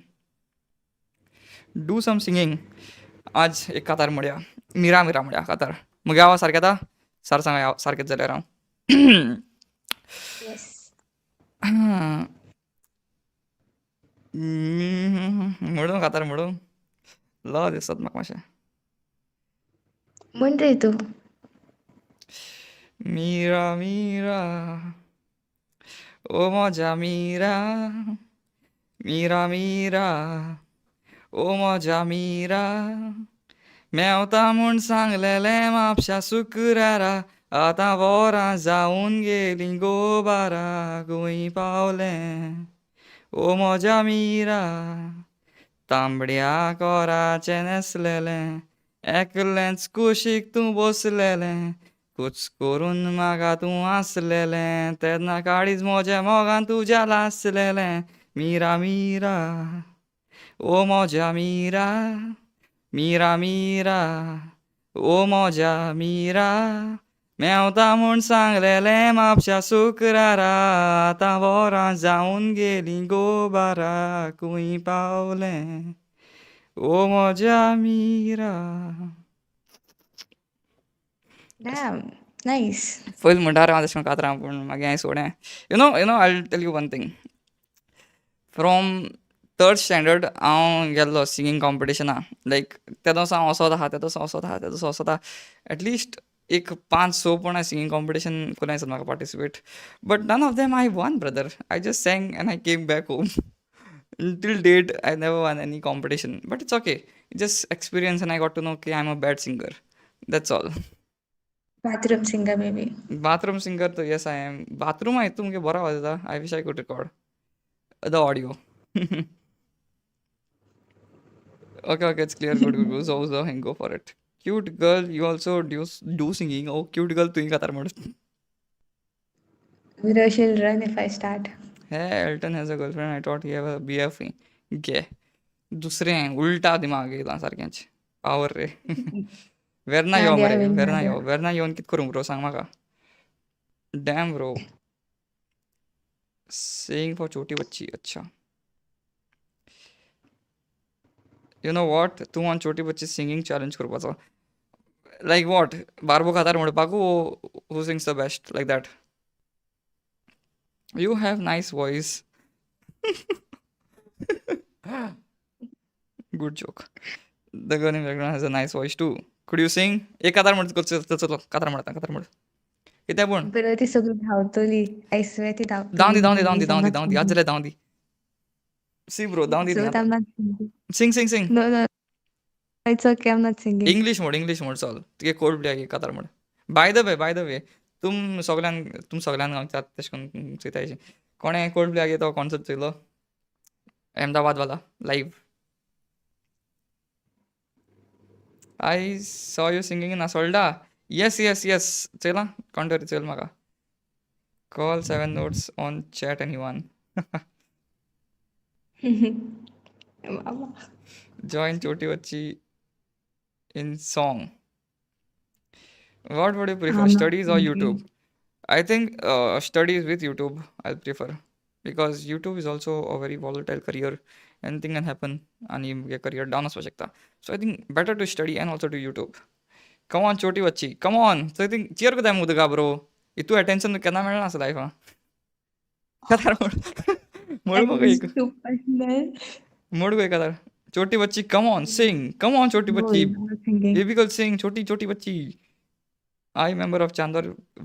do some singing आज एक कातार म्हणया मिरा म्हणया कातार मगे आवाज सारकें येता सांगा सारकेंच जाल्यार हांव Yes. म्हणून कातार म्हणून लो दिसत म्हाका मातशें म्हण रे तूं. मीरा ओ म्हज्या मीरा ओ म्हज्या मीरा मेवता म्हूण सांगलेलें म्हापशा शुक्रारा आतां वरां जावन गेलीं गो बारा गोंय पावलें ओ म्हज्या मीरा तांबड्या कोराचें न्हेसलेलें एकलेंच कुशीक तूं बसलेलें कुच करून म्हाका तूं आसलेलें तेन्ना काळीज म्हज्या मोगान तुज्या लासलेलें मीरा ओ म्हज्या मीरा ओ म्हज्या मीरा मेवता म्हूण सांगलेलें म्हापशा शुक्रारा आतां वरां जावन गेलीं गो बारा खूंय पावलें ओ म्हज्या मीरा Damn, nice. पयलीं म्हणटार हांव तशें कातरां पूण मागीर हांवें सोडें you know I tell you one thing from 3rd standard हांव गेल्लो सिंगींग कॉम्पिटिशनां लायक त्या दिसा हांव वचत आहा एटलिस्ट एक 5-6 पूण हांवें सिंगींग कॉम्पिटिशन कोन्या दिसता म्हाका participate but none of them I won brother I just sang and I came back home till date I never won any competition but it's okay just experience and I got to know की I am a bad singer That's all. Bathroom singer maybe. Bathroom singer, तो yes I am. Bathroom आहे तुमके बरा आवाज येता. I wish I could record the audio. Okay, it's clear. Good. So hang go for it. Cute girl, you also do singing. Oh, cute girl, तू ही कातर mud. Viro she'll run if I start. Hey, Elton has a girlfriend. I thought he have a BF. गे दुसरे हैं उलटा दिमाग आहे इथं सारख्यांचे power रे. Verna यो Nadia मरे having वेरना येऊन कित करूं ब्रो सांग म्हाका. डॅम ब्रो सिंग फॉर छोटी बच्ची. अच्छा यू नो वॉट तू ऑन छोटी बच्ची सिंगिंग चॅलेंज करपाचो. लायक वॉट बारबो खातार म्हणपाकू who sings the best like that. You have nice voice. Good joke. The girl in the background has a nice voice too. Could you sing? एक कातार म्हणत चलो कातार म्हणत कित्या पूण बरं ती सगळी धांवतली. I swear ती धांवतली. धांव दी आज जाल्यार धांव दी. सी ब्रो धांव दी. So I'm not singing. Sing. No. It's okay, I'm not singing. English mode चल. तुगे कोल्ड प्ले कातार म्हण. By the way, तुम सगळ्यान गावतात तशें करून चयतायशें. कोणें कोल्ड प्ले तो कॉन्सर्ट चयलो अहमदाबाद वाला live. I saw you singing in Asolda. Yes. चला कोण चल म्हाका. Call 7 notes on chat anyone. Mama. Join Choti Bachchi in song. What would you prefer, I'm not studies or singing. YouTube? I think studies with YouTube I'll prefer because YouTube is also a very volatile career. Anything can happen and your career down असू शकता. So I think better to study and also do YouTube. Come on Choti Bachchi, come on. So I think cheer कोताय मुदगा bro. इतू attention केन्ना मेळना असं लायफान. कातार mode मगो एक Too personal. Mode go कातार. Choti Bachchi, come on, sing. Come on Choti No, Bachchi. I'm not singing. Baby girl sing Choti Bachchi. I member of Chandar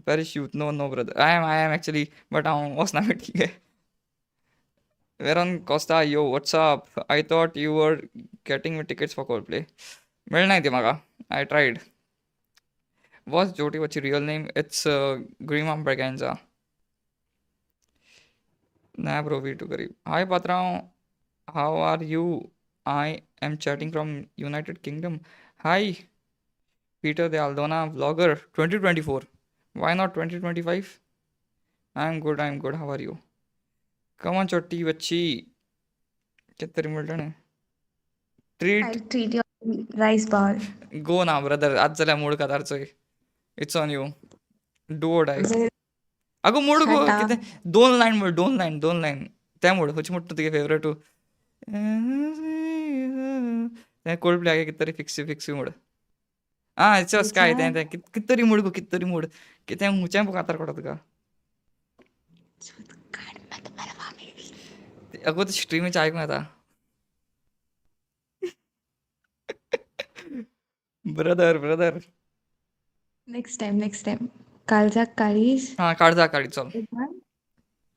Parish Youth. No brother. I am actually, but was not ठीक है. Veron Costa, yo, what's up? I thought you were getting me tickets for Coldplay. मिळणार नाही ते मागा. I tried. What's Choti Bachchi real name? It's Grima Braganza. Nah bro, we too गरीब. Hi Patrao, how are you? I am chatting from United Kingdom. Hi. Peter the Aldona vlogger 2024. Why not 2025? I'm good. How are you? Come on, Choti Bachchi. कितने मिलते हैं? Treat. I'll treat you rice ball. Go now, brother. आज चला mood का तारचोय. It's on you. Do or die. Ago mood go Shut up. किती दोन line त्या mood होची मोठ तुझे फेवरेट हो. त्या कोल्ड प्ले आगे कितरी फिक्स मूड. इट्स काय त्या कितरी मूड गो कितरी मूड की त्या मुच्या कातार कोडत का. अगो ते स्ट्रीमचे ऐकून आता. Brother Next time. काळजा काळीस. हा काळजा काळी चल.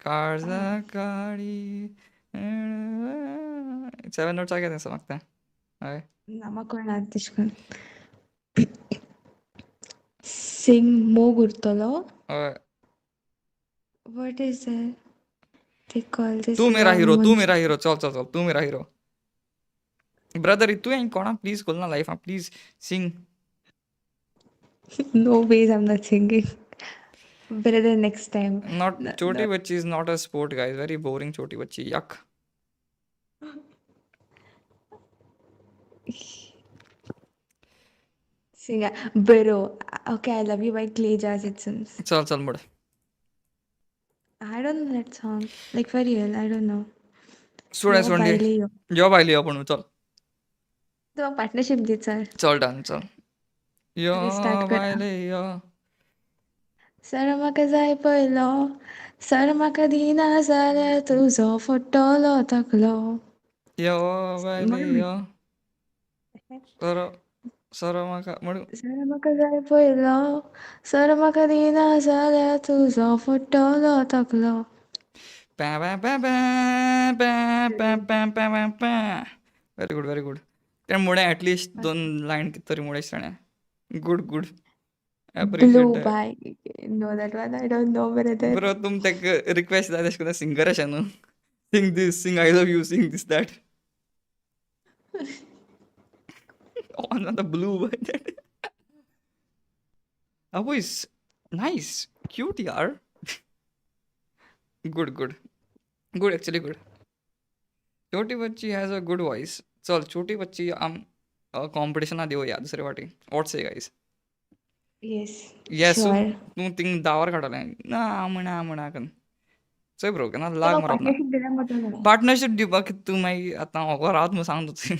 काळजा काळी 7 notes आगे त्यांचं मागता. हय नामा कोणात तिशकन. Sing मोग उरतलो. हय. What is that? They call this. तू मेरा love हीरो monster. चल तू मेरा हीरो. ब्रदर तू येईन कोणा प्लीज खोल ना life please sing. No ways, I'm not singing. Better next time. Not No, Choti no. Bachchi is not a sport, guys. Very boring Choti Bachchi. Yuck. Sing. Bro. Okay, I love you by Clay Jazz Itsons. चल मुड़. I don't know that song. Like for real, I don't know. सोड Yo, बायले यो. Job oily आपण चल. तो partnership दे sir. चल done चल. यो Restart कर. बायले यो. सर म्हाका जाय पयलो. सर म्हाका दिना जाल्यार तुजो फुट्टलो तकलो. यो बायले यो. सर म्हाका म्हणू. सर म्हाका जाय पयलो. सर म्हाका दिना जाल्यार तुजो फुट्टलो तकलो. Very good. त्या मुळे ॲटलिस्ट 2 लाईन किती तरी मुळे सणे. Good good Blue appreciate that by no that one I don't know brother. Bro तुम तेक रिक्वेस्ट जाय तेश कोन सिंगर अशें न्हू sing this sing I love you sing this that on the blue by that voice nice cute yaar good good good actually good छोटी बच्ची has a good voice चल छोटी बच्ची आम कॉम्पिटिशन देवया दुसरे वाटी वॉट से गाईज Yes. Yes Sure. तूं थिंग दावर काडलें ना म्हणा कन चोय ब्रो केन्ना लाग तेव्हा मारप ना partnership दिल्या मग पार्टनरशीप दिवपाक तूं मागीर आतां होको रावत म्हणून सांगता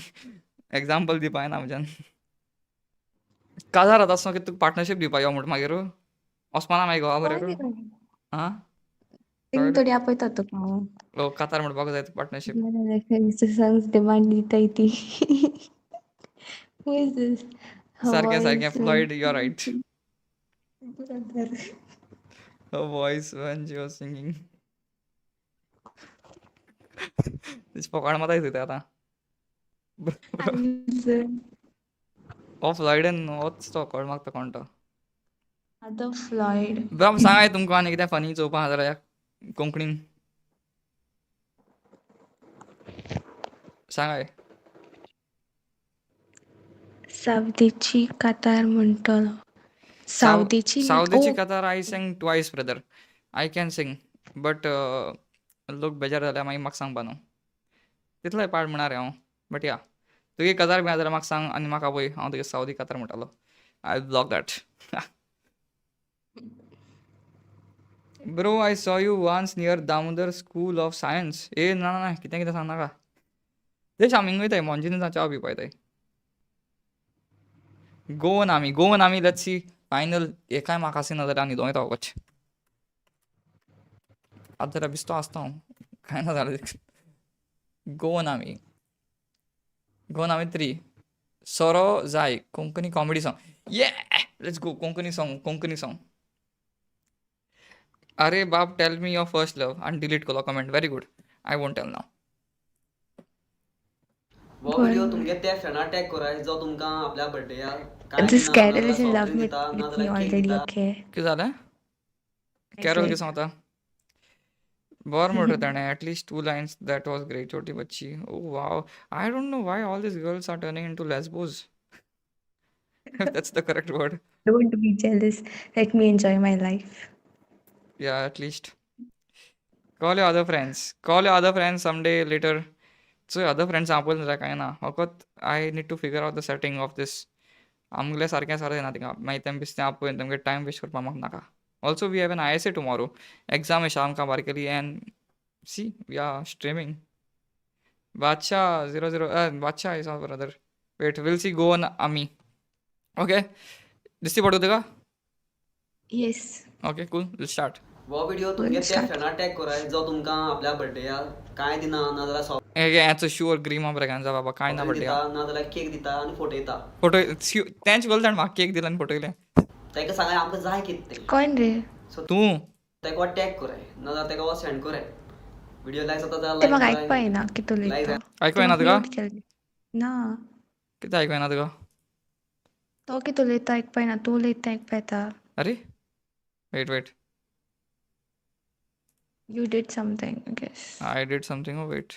एग्जाम्पल दिवपा येना म्हज्यान काजार आतां असो की तुका पार्टनरशीप दिवपा यो म्हणटा मागीर वचपाना मागीर गोवा बरें आं थिंग थोडी आपयतात तुका हांव ओ कातार म्हणपाक जाय पार्टनरशीप songs demand दिताय ती Who is this? Her सारकें voice सारकें Floyd you are when right her voice when she was singing तिची पोकाळ माताय थंय आतां हो फ्लॉयडन होच तो कळ म्हाका तो कोण तो Other Floyd. ब्रो सांगाय तुमकां आनी कितें फनी चोवपा आहा जाल्यार कोंकणीन सांगाय सावदेची कातार म्हणटलो सावदेची सावदेची कातार I sang twice brother I can sing but लोक बेजार जाल्यार मागीर म्हाका सांगपा न्हू तितलोय पाड म्हणा रे हांव बट या तुगे कातार बी आहा जाल्यार म्हाका सांग आनी म्हाका पळय हांव तुगे सावदी कातार म्हणटालो I block that bro I saw you once near Damodar school of science ए ना ना कितें कितें सांगनाका तेश आमी वयताय मोंजिनीचा च्या पिवपा येताय गोवन आमी लेट्स सी फायनल एकाय म्हाका आसिना जाल्यार आनी दोन येता वच आतां जाल्यार बिस्तो आसता हांव कांय ना जाल्यार गोवन आमी 3 सोरो जाय कोंकणी कॉमेडी सॉंग ये लेट्स गो कोंकणी सॉंग अरे बाप tell me your first love आनी डिलीट केलो comment very good I won't tell नाव वो व्हिडिओ तुमगे त्या फ्रेंडा टॅग कराय जो तुमकां आपल्या बर्थडेया This Carol is in love with me already, okay? कितें जालें कॅरल कितें सांगता बरो म्हणटा ताणें at least 2 lines that was great छोटी बच्ची oh wow I don't know why all these girls are turning into lesbos that's the correct word Don't be jealous. Let me enjoy my life. yeah at least call your other friends someday later so other friends आपल जाय काय ना फकत I need to figure out the setting of this आमगेलें सारकें सारकें ना थिंगा मागीर तें बिस्तें आपयन तेमगे टायम वेस्ट करपाक म्हाका नाका also we have an ISA tomorrow exam आसा आमकां बारकेली and see we are streaming Badshah 00 Badshah is our brother wait will see go on आमी ओके दिसती पडू तुका Yes. Okay cool will start वो व्हिडिओ तुमगे त्या फ्रेंडा टॅग कराय जो तुमकां आपल्या बर्थडेया कांय दिना ना जाल्यार हेचो शुअर ग्रीमा ब्रेगांचा बाबा काय ना बड्डे दिता ना जाल्यार केक दिता आनी फोटयता फोटो तेंच गोल म्हाका केक दिला आनी फोटयलें ताका सांगाय आमकां जाय कितें तें कोण रे तूं ताका वो टॅग कराय ना जाल्यार ताका वो सेंड कराय व्हिडिओ लायक जाता ते जाल्यार म्हाका लायक ऐकपा येना कितू उलयता आयकूं येना तुका ना कितें आयकूं येना तुका तो कितू उलयता ऐकपा येना तूं उलयता ऐकपा येता अरे wait You did something, I guess. I did something. Oh, wait.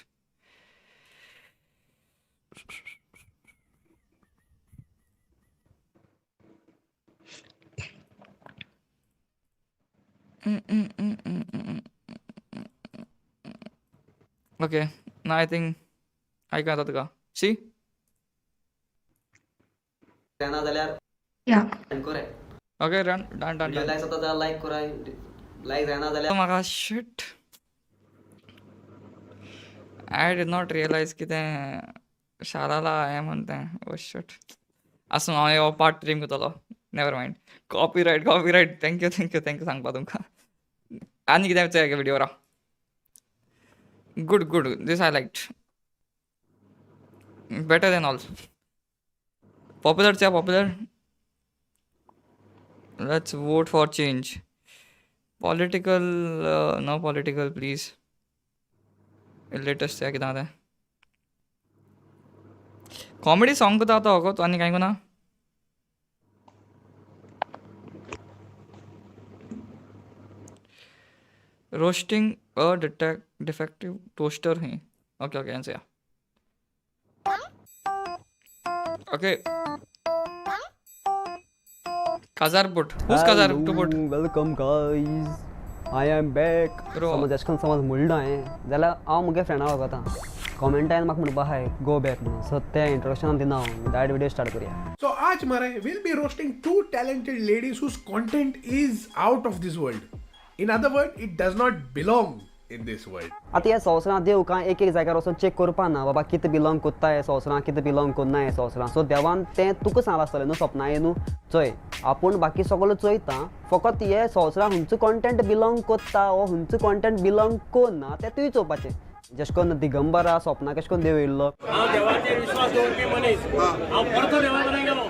Okay. Now I think I got that. See? ना जाल्यार Yeah. सेंड कराय Okay, done. व्हिडिओ लायक जाता जाल्यार लायक कराय लायक जायना जाल्यार म्हाका shit. I did not realize की तें शाराला हें म्हणटा तें. Oh shit. आसूं हांव हो पार्ट ट्रीम करतलो. Never mind. कॉपीरायट. थँक्यू सांगपा तुमकां. आनी कितें विचार व्हिडिओ रा. Good. This I liked. Better than all. Popular. Let's vote for change. Political, no political, please. Latest है कितना है? Comedy song को तो आता होगा तो अन्य कहीं को ना? रोस्टिंग अ डिफेक्टिव टोस्टर है. Okay okay answer. Okay. Kazarput. Who's Kazarput? Welcome guys. I am back. Bro. समज अशें करून समज म्हणलो हांवें जाल्यार हांव मुगे फ्रेंडा वगता कॉमेंटान म्हाका म्हणपा हाय गो बॅक म्हणून. सो तें इंट्रोडक्शन दिना हांव. डायरेक्ट व्हिडिओ स्टार्ट करूया. So, आज मारे we'll be roasting two talented ladies whose content is out of this world. In other words, it does not belong in this world. आतां ह्या संवसारांत देव काय एक एक जाग्यार वचून चॅक करपा ना बाबा कितें बिलोंग कोत्ता हे संवसारांत कितें बिलोंग कोन्ना हे संवसारांत. सो देवान तें तुका सांगला आसतलें न्हू सपना न्हू चोय आपूण बाकी सगळो चोयता फकत हे संवसारांत हुंचो कॉन्टेंट बिलोंग कोत्ता वो हुंचो कॉन्टेंट बिलोंग कोन्ना तें तुवें चोवपाचें. जशें करून दिगंबरा स्वप्ना कशें करून देव येयल्लो. हांव देवाचेर विश्वास दवरपी मनीस. हांव परतो देवा कडेन गेलो.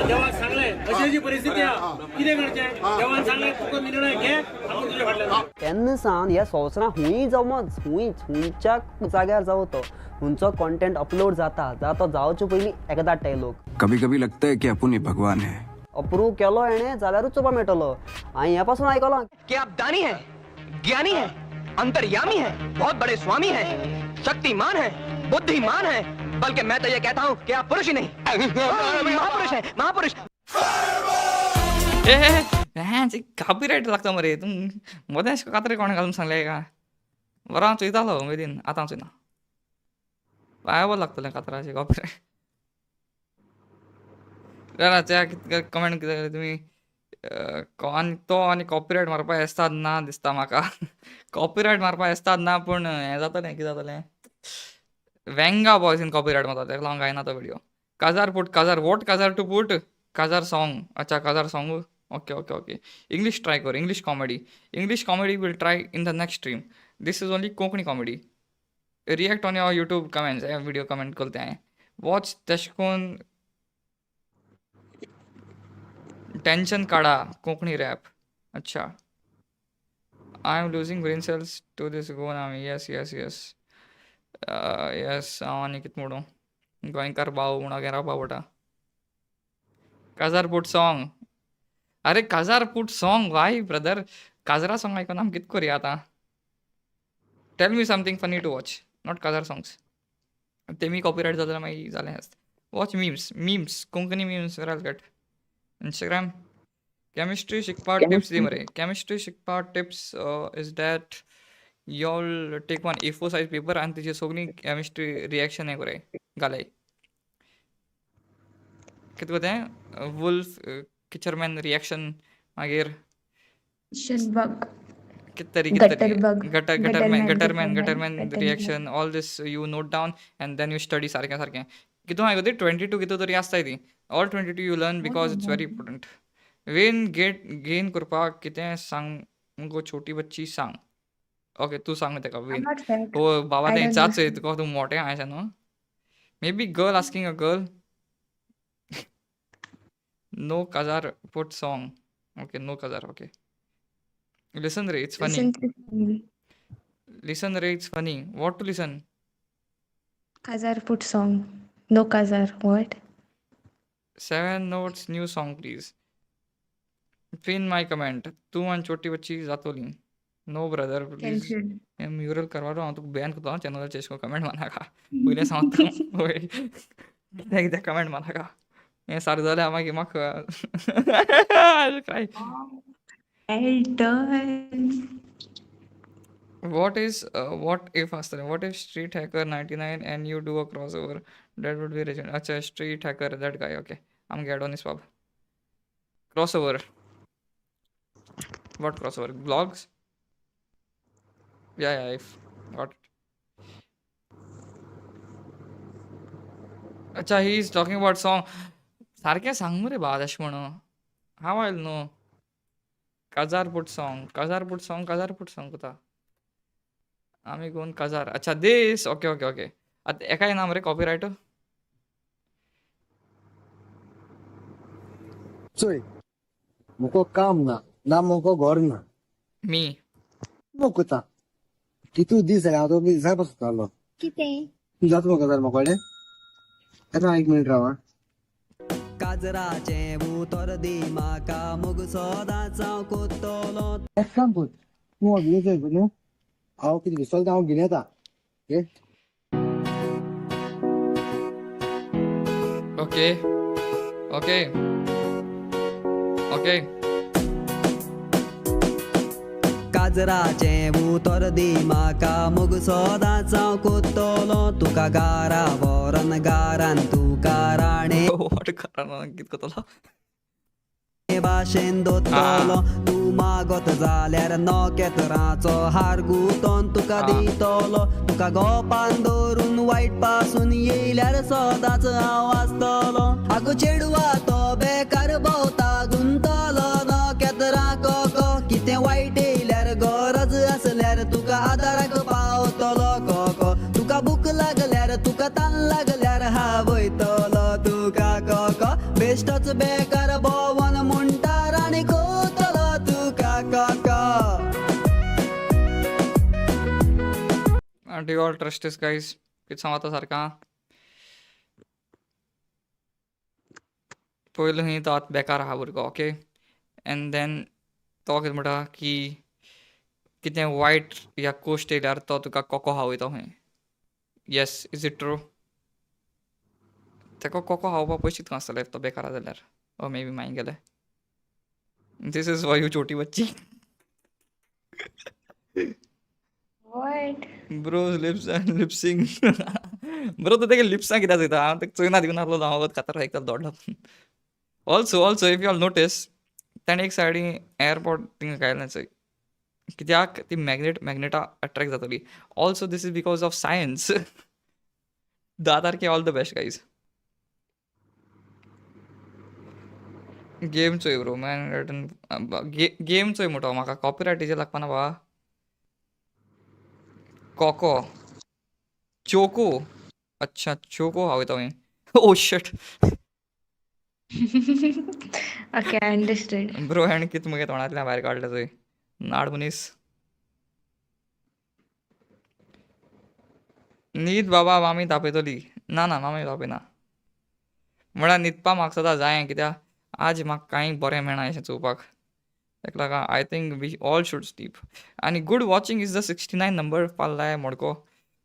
देवाक सांगलें अशी अशी परिस्थिती आहा कितें करचें. देवान सांगलें तुका निर्णय घे आपूण तुजे फाटल्यान. तेन्ना सावन ह्या संवसारांत हुंय जमच हुंयच्या जाग्यार जावं तो हुंचो कॉन्टेंट अपलोड जाता तो जावचे पयलीं एकदा धाडटाय लोक. कभी कभी लगता है कि अपन ही भगवान है. अप्रूव केलो हेणें जाल्यारूच चोवपा मेळटलो. हांवें ह्या पासून आयकलां कि आप दानी हैं, ज्ञानी हैं, अंतर्यामी हैं, बहुत बड़े स्वामी हैं, शक्तिमान हैं, बुद्धिमान हैं, बल्कि मैं तो ये कहता हूँ कि आप पुरुष ही नहीं महापुरुष हैं, महापुरुष. कॉपीराइट लागता मरे. तूं मदें अशें कातरी कोणें घालून सांगलें का. बरो हांव चोयतालो उमेदीन. आतां हांव चोयना. पायावर लागतलें कातराचें कॉपीराइट. त्या कमेंट कितें तुमी आनी तो आनी कॉपीराइट मारपा येस्ताद ना दिसता म्हाका. कॉपीराइट मारपा येस्ताद ना पूण हें जातलें कितें जातलें वेंगा बॉयजीन कॉपीराइट मारता तेका लागून गायना तो व्हिडिओ. काजार वॉट काजार टू पुट काजार सॉंग. अच्छा काजार song. Okay okay okay. English try कर. English comedy will try in the next stream. This is only Konkani comedy. React on your YouTube comments. हे व्हिडिओ कमेंट करते हांवें. वॉच तेश कोन टेंशन काडा कोंकणी रॅप. अच्छा. I am losing brain cells to these Goan आमी. Yes yes yes yes. हांव आनी कितें म्हणूं गोंयकार भाव म्हणून घरा पडटा. काजारपूट सॉंग. अरे काजारपूट सॉंग वाय ब्रदर. काजरा सॉंग आयकून आमी कितें करुया आतां. Tell me something funny to watch not काजार सॉंग्स. तेमी कॉपीराइट जाल्यार मागीर जालें आसता. Watch memes Konkani memes where all get. Instagram. Chemistry शिकपा tips दी मरे. Chemistry शिकपा tips is that you'll take one A4 size paper and तेजी सगळी chemistry reaction हे कराय घालाय. कितें कोतें वुल्फ किचरमॅन रिएक्शन मागीर Gattermann reaction all this you note down and then you study सारकें. कितून हांवें 22 कितू तरी आसताय ती. All 22 you learn because it's very important. गेन करपाक कितें सांग मुगो छोटी बच्ची सांग. ओके तूं सांग तेका वेन. हो बाबा तें जाच तुका तूं मोठें आयशा न्हू. Maybe girl asking a girl. No काजार पुट सॉंग. ओके नो काजार. ओके लिसन रे इट्स फनी. लिसन रे it's funny. What to listen. Kazarput song. No Kazar. What? 7 notes new song please. Pin my comment. तू आनी छोटी बच्ची जातोली. No brother please. हे म्युरल करवा रहा हांव तुका बैन करता चॅनल चेसको कमेंट मानाका. पयलें सांगता कितें कमेंट मानाका. हें सारकें जाल्यार मागीर म्हाका काय. What if आसतलें. What if Street Hacker 99 and you do a crossover? That would be legend. अच्छा Street Hacker that guy. Okay, I'm get on his pub. Crossover. What crossover? Vlogs? Yeah, if got it. अच्छा he is talking about song. सारकें सांग मरे बाद अशें म्हणून. How I'll know? काजारपूट song कोता. आमी गोवन काजार. अच्छा this. Okay okay okay. आतां एका येना मरे कॉपीराइट. चोय मुको काम ना मुको घर ना. मी मुकुता कितू दीस जाले हांव तो दिसा बसतालो. कितें तूं जाता म्हाका जाल्यार म्हाका कळ्ळें. येता एक मिनीट राव. काजराचें उतर दी म्हाका मुग सोदाचो कोत्तलो. एक काम कर तूं गिने न्हू हांव कितें दिसतलो तें हांव घेवन येता ओके ओके ओके ओके काजराचे उतर दी म्हाका मोग सदांच कोत्तलो तुका गारा वरन गारान तुका राणे वॉट करा कित कोतलो भाशेन दोतलो तूं मागत जाल्यार नोकेतराचो हार गुंतोन तुका दितलो तुका गोपान दवरून वायट पासून येयल्यार सदांच हांव आसतलो आगो चेडवा तो बेकार भोंवता गुंतलो नोकेतरा कोको कितें वायट येयल्यार गरज आसल्यार तुका आदाराक पावतलो कोको तुका भूक लागल्यार तुका तान लागल्यार हांव वयतलो तुका कोको बेश्टोच बेकार भोंवन म्हणटा आनी कोतलो तुका cocoa Do you all trust this, guys? कित सांगता सारका पयलो ही तो आत बेकार आहा भुरगो ओके एंड देन तो कितें म्हणटा की कितें वायट या कोश्ट येयल्यार तो तुका कोको खावयता खंय येस इज इट ट्रू तेका कोको खावपा पयशे कितको आसतले तो बेकार आहा जाल्यार ओ मे बी मागीर गेले दिस इज वाय यू छोटी बच्ची What? Bros lips and lip sync bro तूं तेगे लिप्सां कित्याक चोयता हांव तेका चोयना दिवन आसलो हांव वगत कातर आयकतालो दोडलो also if you all notice ताणें एक सायडीन एअरपोर्ट थिंगा घायलें चोय कित्याक ती मॅग्नेटा अट्रॅक्ट जातली also this is because of science 10 तारखे all the best guys game चोय ब्रो मॅन गेम चोय म्हणटा म्हाका कॉपीरायटीचेर लागपा ना बा कोको चोको अच्छा चोको खावयता खंय oh shut Okay, I understood. Bro हेण कित मुगे तोंडांतल्यान भायर काडलें चोय नाड मनीस न्हीद बाबा मामी तापयतली ना मामी तापयना म्हळ्यार न्हिदपा म्हाका सदां जाय कित्याक आज म्हाका कांय बरें मेळना अशें चोवपाक ताका लागून I think we all should sleep आनी good watching is the 69 number पाल्लाय मोडको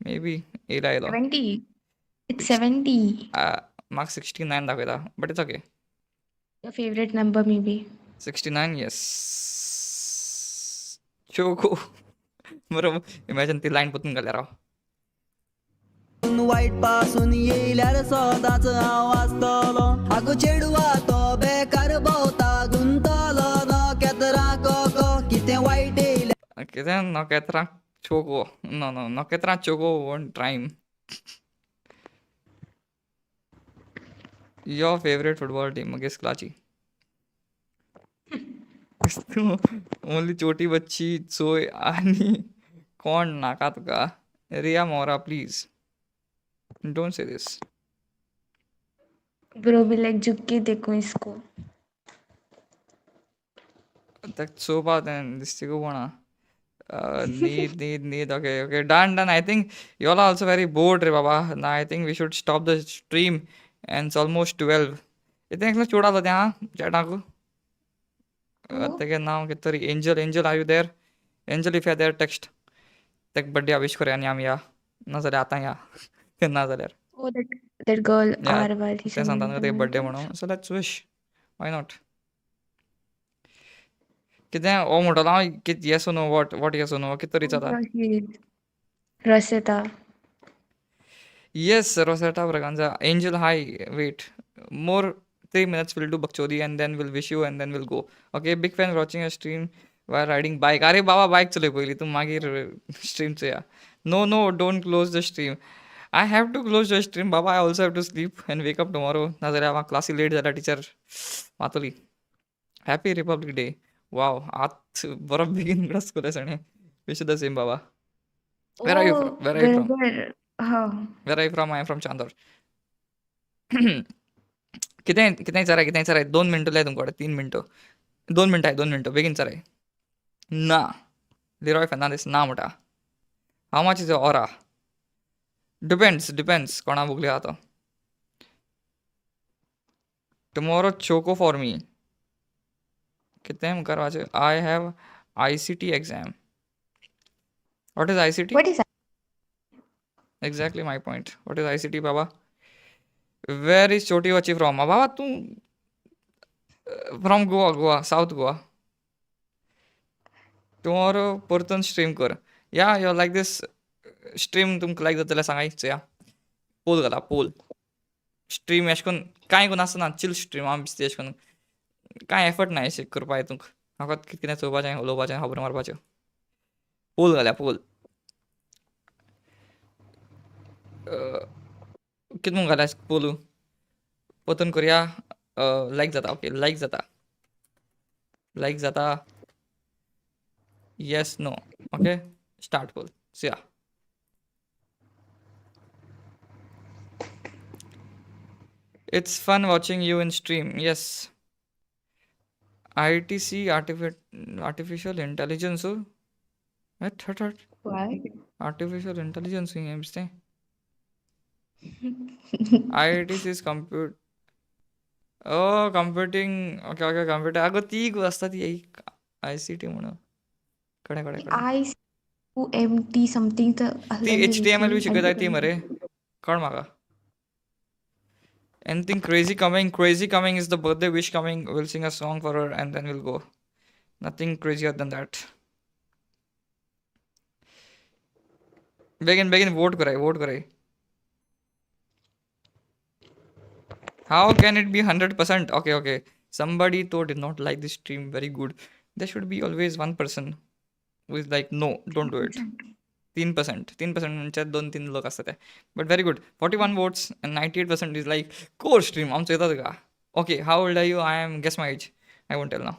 मे बी येयला 70. It's 70. म्हाका 69 दाखयता but it's okay Your favorite number, maybe. 69 yes चोको बरोबर इमॅजिन ती लायन पोतून घाल्यार हांव वायट पासून येयल्यार सदांच हांव आसतलो आगो चेडवा तो बेकार भोंवता गुंतलो नोकेतरा कोको कितें वायट येयल्यार कितें नोकेत्रां चोको नो नोकेत्रां चोको one time your favourite football team मगे स्कलाची ओनली छोटी बच्ची चोय आनी कोण नाका तुका रिया मोरा please don't say this Bro, be like, झुक के देखो इसको. ताका चोवपा तें दिसता गो कोणा नीद okay done I think you all also very bored रे बाबा ना I think we should stop the stream and it's almost 12 इतने एकलो चोडालो त्या चॅटाक तेगे नांव कितें तरी Angel are you there Angel if you there text तेका बर्थडे विश करूया आनी आमी या नाजाल्यार आतां या ना जाल्यार Oh, that girl, R वाली. तें सांगता न्हू तेगे बर्थडे म्हणून so let's wish why not कितें हो म्हणटलो हांव कितें yes no what yes no कितें तरी जाता Rosetta. Yes, Rosetta Braganza. Angel, hi. Wait. More 3 minutes we'll do Bakchodi and then we'll wish you and then we'll go. Okay, big fan watching a stream while riding bike. Are Baba bike chale पहिली तू मागीर stream चे या. No, don't close the stream. I have to close the stream, Baba. I also have to sleep and wake up tomorrow. ना जरा वहाँ classy late झाला teacher मातोली. Happy Republic Day. Wow, आत बरं begin गडा स्कूल आहे सणे. Wish you the same, Baba. Where are you from? Where are you from? How? Where are you from? I am from Chandor. कितें विचाराय 2 मिनटं जाय तुमकडे 3 मिनटं 2 मिनटं बेगीन विचाराय ना लिरॉय फर्नांडीस ना म्हणटा how much is aura depends कोणा बुगली आहा तो टुमोरो चोको फॉर मी कितें मुखार वाचे I have ICT exam What is ICT? What is Exactly my point. What is ICT, Baba? Where is Choti Vachi from? Baba, tu from Goa, South Goa. Tomorrow, Purtan stream कर. Yeah, you're like this stream तुमक like जातले सांगायचं या. पोल घाला पोल. Stream अशें करून कांय करून आसना chill stream आमी दिसता अशें करून कांय एफर्ट ना अशें करपाक तुमक फकत कितें कितें चोवपाचें उलोवपाचें खबर मारपाच्यो. पोल घाल्या पोल. कितें म्हणून घाल्या पोलू पोतून करुया लायक जाता ओके लायक जाता yes no okay start poll सिया it's fun watching you in stream yes ITC artificial intelligence what artificial intelligence game stay IITC is compute oh computing okay computer अगं ती असतात ती एक ICT म्हणून कडे ICUMT something तर ती HTML बी शिकत आहे ती मरे कळ म्हाका anything crazy coming is the birthday wish coming we'll sing a song for her and then we'll go nothing crazier than that begin vote कराय how can it be 100% okay somebody though did not like this stream very good there should be always one person who is like no don't do it 3% म्हणजे 2-3 लोक असतात but very good 41 votes and 98% is like core stream आमचं येतात का okay how old are you I am guess my age I won't tell now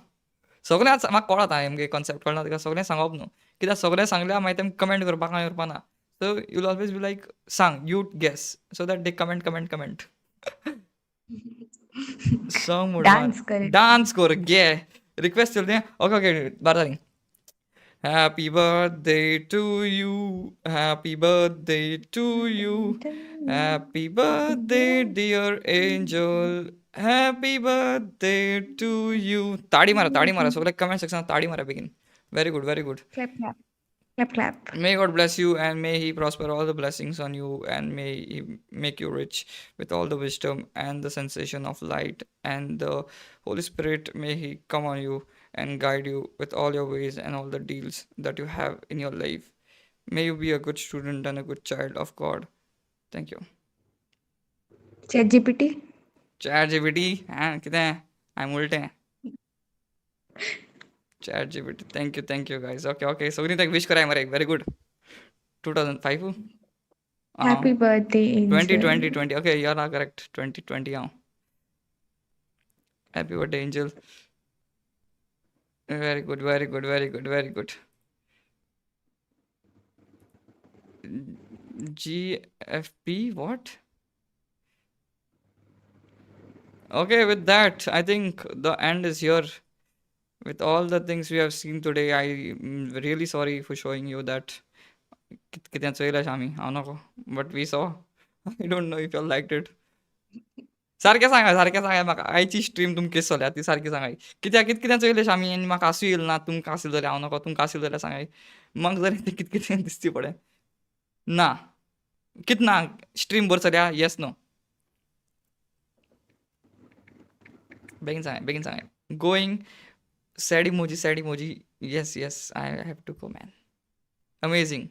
सगळें म्हाका कळत आमगे कॉन्सेप्ट कळना तुका सगळें सांगप न्हू कित्याक सगळें सांगल्यार मागीर तें कमेंट करपाक ना so you'll always be like सांग you guess so that they comment song mode dance कर गे request चलते okay बारदारी Happy birthday to you. Happy birthday to you. Happy birthday, dear angel. Happy birthday to you. ताड़ी मारा. So like comment section ताड़ी मारा begin. Very good. clap May God bless you and may He prosper all the blessings on you and may He make you rich with all the wisdom and the sensation of light and the Holy Spirit may He come on you and guide you with all your ways and all the deals that you have in your life. May you be a good student and a good child of God. Thank you. ChatGPT कितें I'm उल्टें ChatGPT thank you guys okay सगळीं ताका wish कराय मरे very good 2005 happy birthday angel 2020 okay you are not correct 2020 happy birthday angel very good GFP what okay with that I think the end is here with all the things we have seen today I'm really sorry for showing you that कितें चोयलां आमी हांव नको but we saw I don't know if you liked it सारकें सांगाय म्हाका आयची stream तुमकां कशी चल्या ती सारकी सांगाय कित्याक कितें चोयलें आमी आनी म्हाका आसूं येयलें ना तुमकां आसलें जाल्यार हांव नको तुमकां आसलें जाल्यार सांगाय म्हाका जरी तें कितें दिसची पडलें ना कितें ना स्ट्रीम बरी चल्या येस नो बेगीन सांगाय going sad emoji yes I have to go man amazing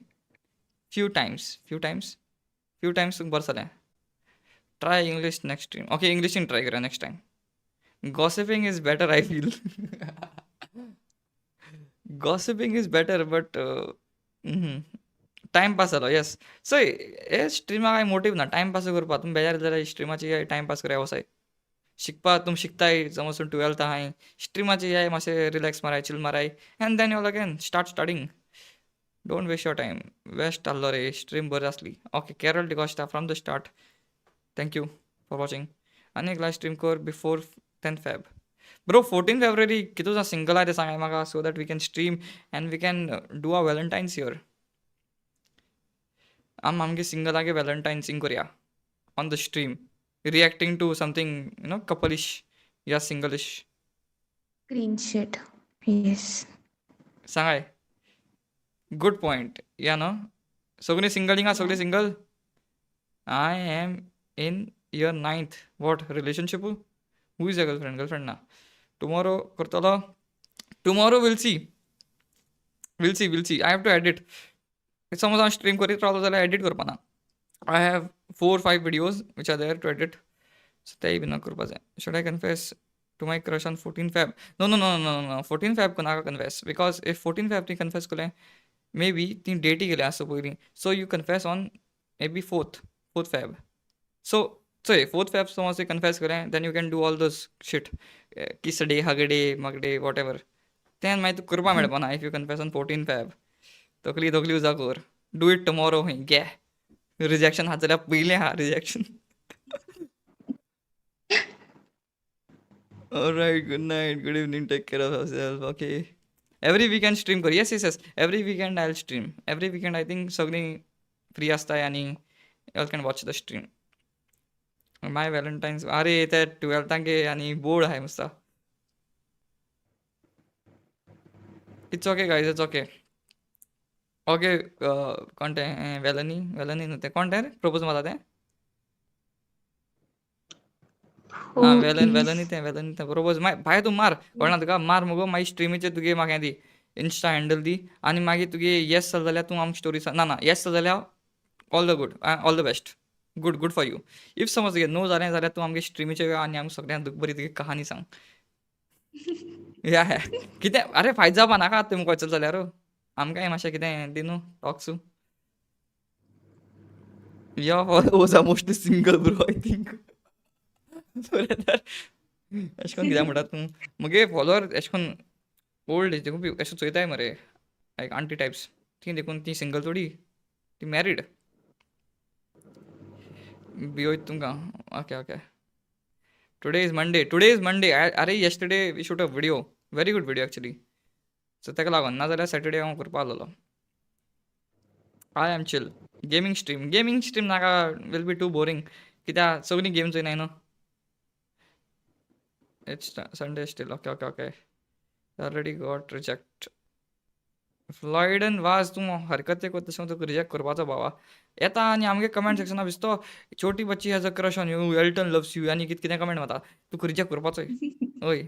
few times तुमकां बरें जालें try English next stream okay English in try करा next time gossiping is better I feel gossiping is better but time pass जालो yes so हे स्ट्रिमाक कांय motive ना time pass करपा तुमी बेजार जाल्यार स्ट्रिमाची टायम पास करा वसाय शिकपा तुम शिकताय समज 12th आहाय स्ट्रिमाची याय मातशें रिलॅक्स माराय चिल माराय and then you again starting don't waste your time waste आसलो रे स्ट्रीम बरी आसली okay Carol D'Costa from the start thank you for watching आनी एक लायव्ह स्ट्रीम कर before 10th Feb bro 14 February कितून सिंगल आहाय तें सांगाय म्हाका so that we can stream and we can do a Valentine's here आमगे सिंगलागे वॅलंटायन्सिंग करया on the stream reacting to something couple-ish या single-ish green shit yes सांगाय Good point. Yeah, no. Sogni single hinga, sogni single. I am in year 9th. What relationship? Who is your girlfriend? Girlfriend na. Tomorrow करतलो. Tomorrow we'll see. We'll see. I have to edit. समज हांव stream करीत रावलो जाल्यार edit करपा ना. I have 4-5 videos which are there to edit. So तेय B करपा जाय. Should I confess to my crush on 14 Feb? No. 14 Feb को नाका confess, because if 14 Feb ती confess केलें, maybe ती डेटी गेले आसता पयलीं. So you confess on maybe 4th Feb. So 4th Feb समज ती confess केलें, then you can do all those shit. Kiss day, hug day, mug day, whatever. Then मागीर तूं करपा मेळपा ना if you confess on 14 Feb. तकली उजा कर. Do it tomorrow हूंय gay. Rejection हात जाल्यार पयलें हा rejection. Alright, good night, good evening, take care of yourself. Okay. Every weekend stream कर. Yes. Every weekend I'll stream. Every weekend I think सगळी free आसताय आनी you all can watch the stream. My Valentine's. अरे ते 12th गे आनी board आहाय मस्ता. It's okay guys, it's okay. Okay, कोण तें वेलनी न्हू तें कोण तें प्रपोज मारता तें? वेलनी तें प्रपोज भायर तूं मार कळना तुका मार मुगो मागीर स्ट्रिमीचेर तुगे म्हाका हें दी इंस्टा हँडल दी आनी मागीर तुगे येस जाल जाल्यार तूं आमकां स्टोरी सांग. ना येस जाल जाल्यार all the best. Good for you. If समज तुगे नो जालें जाल्यार तूं आमगे स्ट्रिमीचेर आनी आमकां सगळ्यांक दूख बरी तुगे कहानी सांग. या कितें अरे फायद जावपा नाका तुमी वचत जाल्यार आमकांय मातशें कितें दी न्हू टॉक्स. या was a mostly single bro I think. एशें कोन्न कित्याक म्हणटा तूं मुगे फॉलोवर एशें कोन्न ओल्ड एज देखून एशें चोयताय मरे लायक आंटी टायप्स. ती देखून ती सिंगल थोडी, ती मॅरीड. भियोयत तुमकां. ओके. Today is Monday. अरे yesterday we shoot a video. Very good video actually. So तेका लागोन ना जाल्यार सॅटर्डे हांव करपा आसलोलो. I am chill. Gaming stream नाका will be too boring. कित्याक सगळीं गेम चोयनाय न्हू. It's Sunday still. Okay. Already got reject. Floyd and Vaz तूं हरकत कोत्ता तशें तुका रिजेक्ट करपाचो बाबा. येता आनी आमगे कमेंट सेक्शनां दिसतो छोटी बच्ची has a crush on you, Elton loves you आनी कितें कमेंट मारता. तुका रिजेक्ट करपाचोय. ओय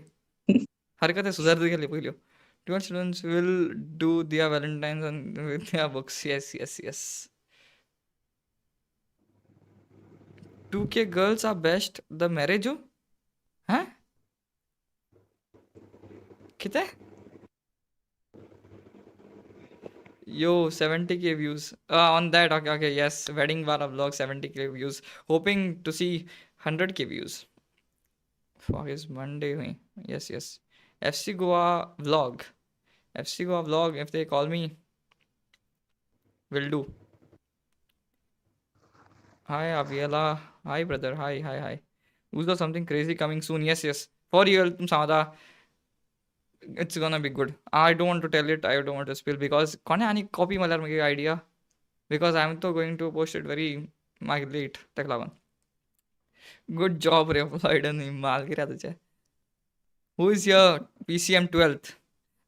हरकत सुदार गेली पयल्यो. 12 students will do their Valentine's and with their books. Yes. 2K girls are best. The marriage हो? Huh? कितें? Yo, 70k views. On that, okay, yes. Wedding Vara vlog, 70k views. Hoping to see 100k views. Fuck, is Monday. Yes. FC Goa vlog. If they call me, will do. Hi, Aviela. Hi, brother. Hi. Who's got something crazy coming soon? Yes. For real, tum samada. It's gonna be good. I don't want to tell it. I don't want to spill because कोणे आनी copy मारल्यार मगे idea, because I'm तो going to post it very late. तेका लागोन. Good job रे Floyd आनी माल कित्याक तुजें. Who is here? PCM 12th.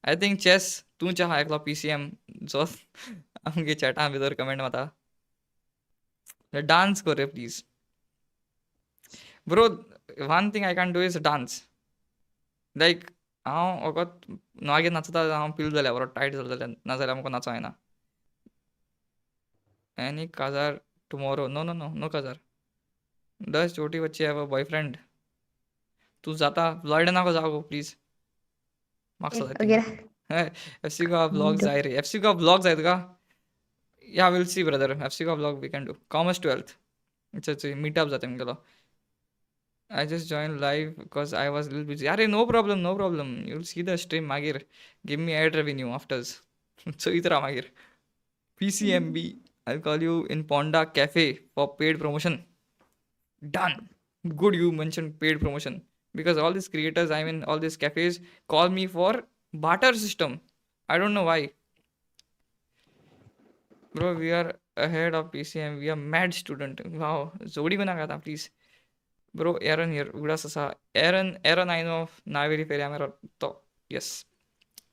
I think chess तूं च्या एकलो PCM जो आमगे चॅटा भितर कमेंट मारता. Dance कर रे please. Bro, one thing I can do is dance. Like हांव वगत मागीर नाचता हांव पिल जाल्यार बरो टायट जालो जाल्यार नाजाल्यार म्हाका नाचों येना. एनी काजार टुमोरो? नो काजार. डज छोटी बच्ची हैव अ बॉयफ्रेंड? तूं जाता फ्लॉयड नाको जागो प्लीज. म्हाका सदां FC का व्लॉग जाय रे. FC का व्लॉग जाय तुका? Yeah will see brother. FC का vlog we can do. Commerce 12th. It's meetup जाता आमगेलो. I just joined live because I was a little busy. Arey, no problem. You'll see the stream magir. Give me ad revenue afters. So itera magir. PCMB. I'll call you in Ponda Cafe for paid promotion. Done. Good you mentioned paid promotion. Because all these creators, I mean all these cafes call me for barter system. I don't know why. Bro, we are ahead of PCM. We are mad student. Wow. Zodi guna gata please. Bro, Aaron here. Udas asa. Aaron, I know. Naviri Feri Amero. Yes.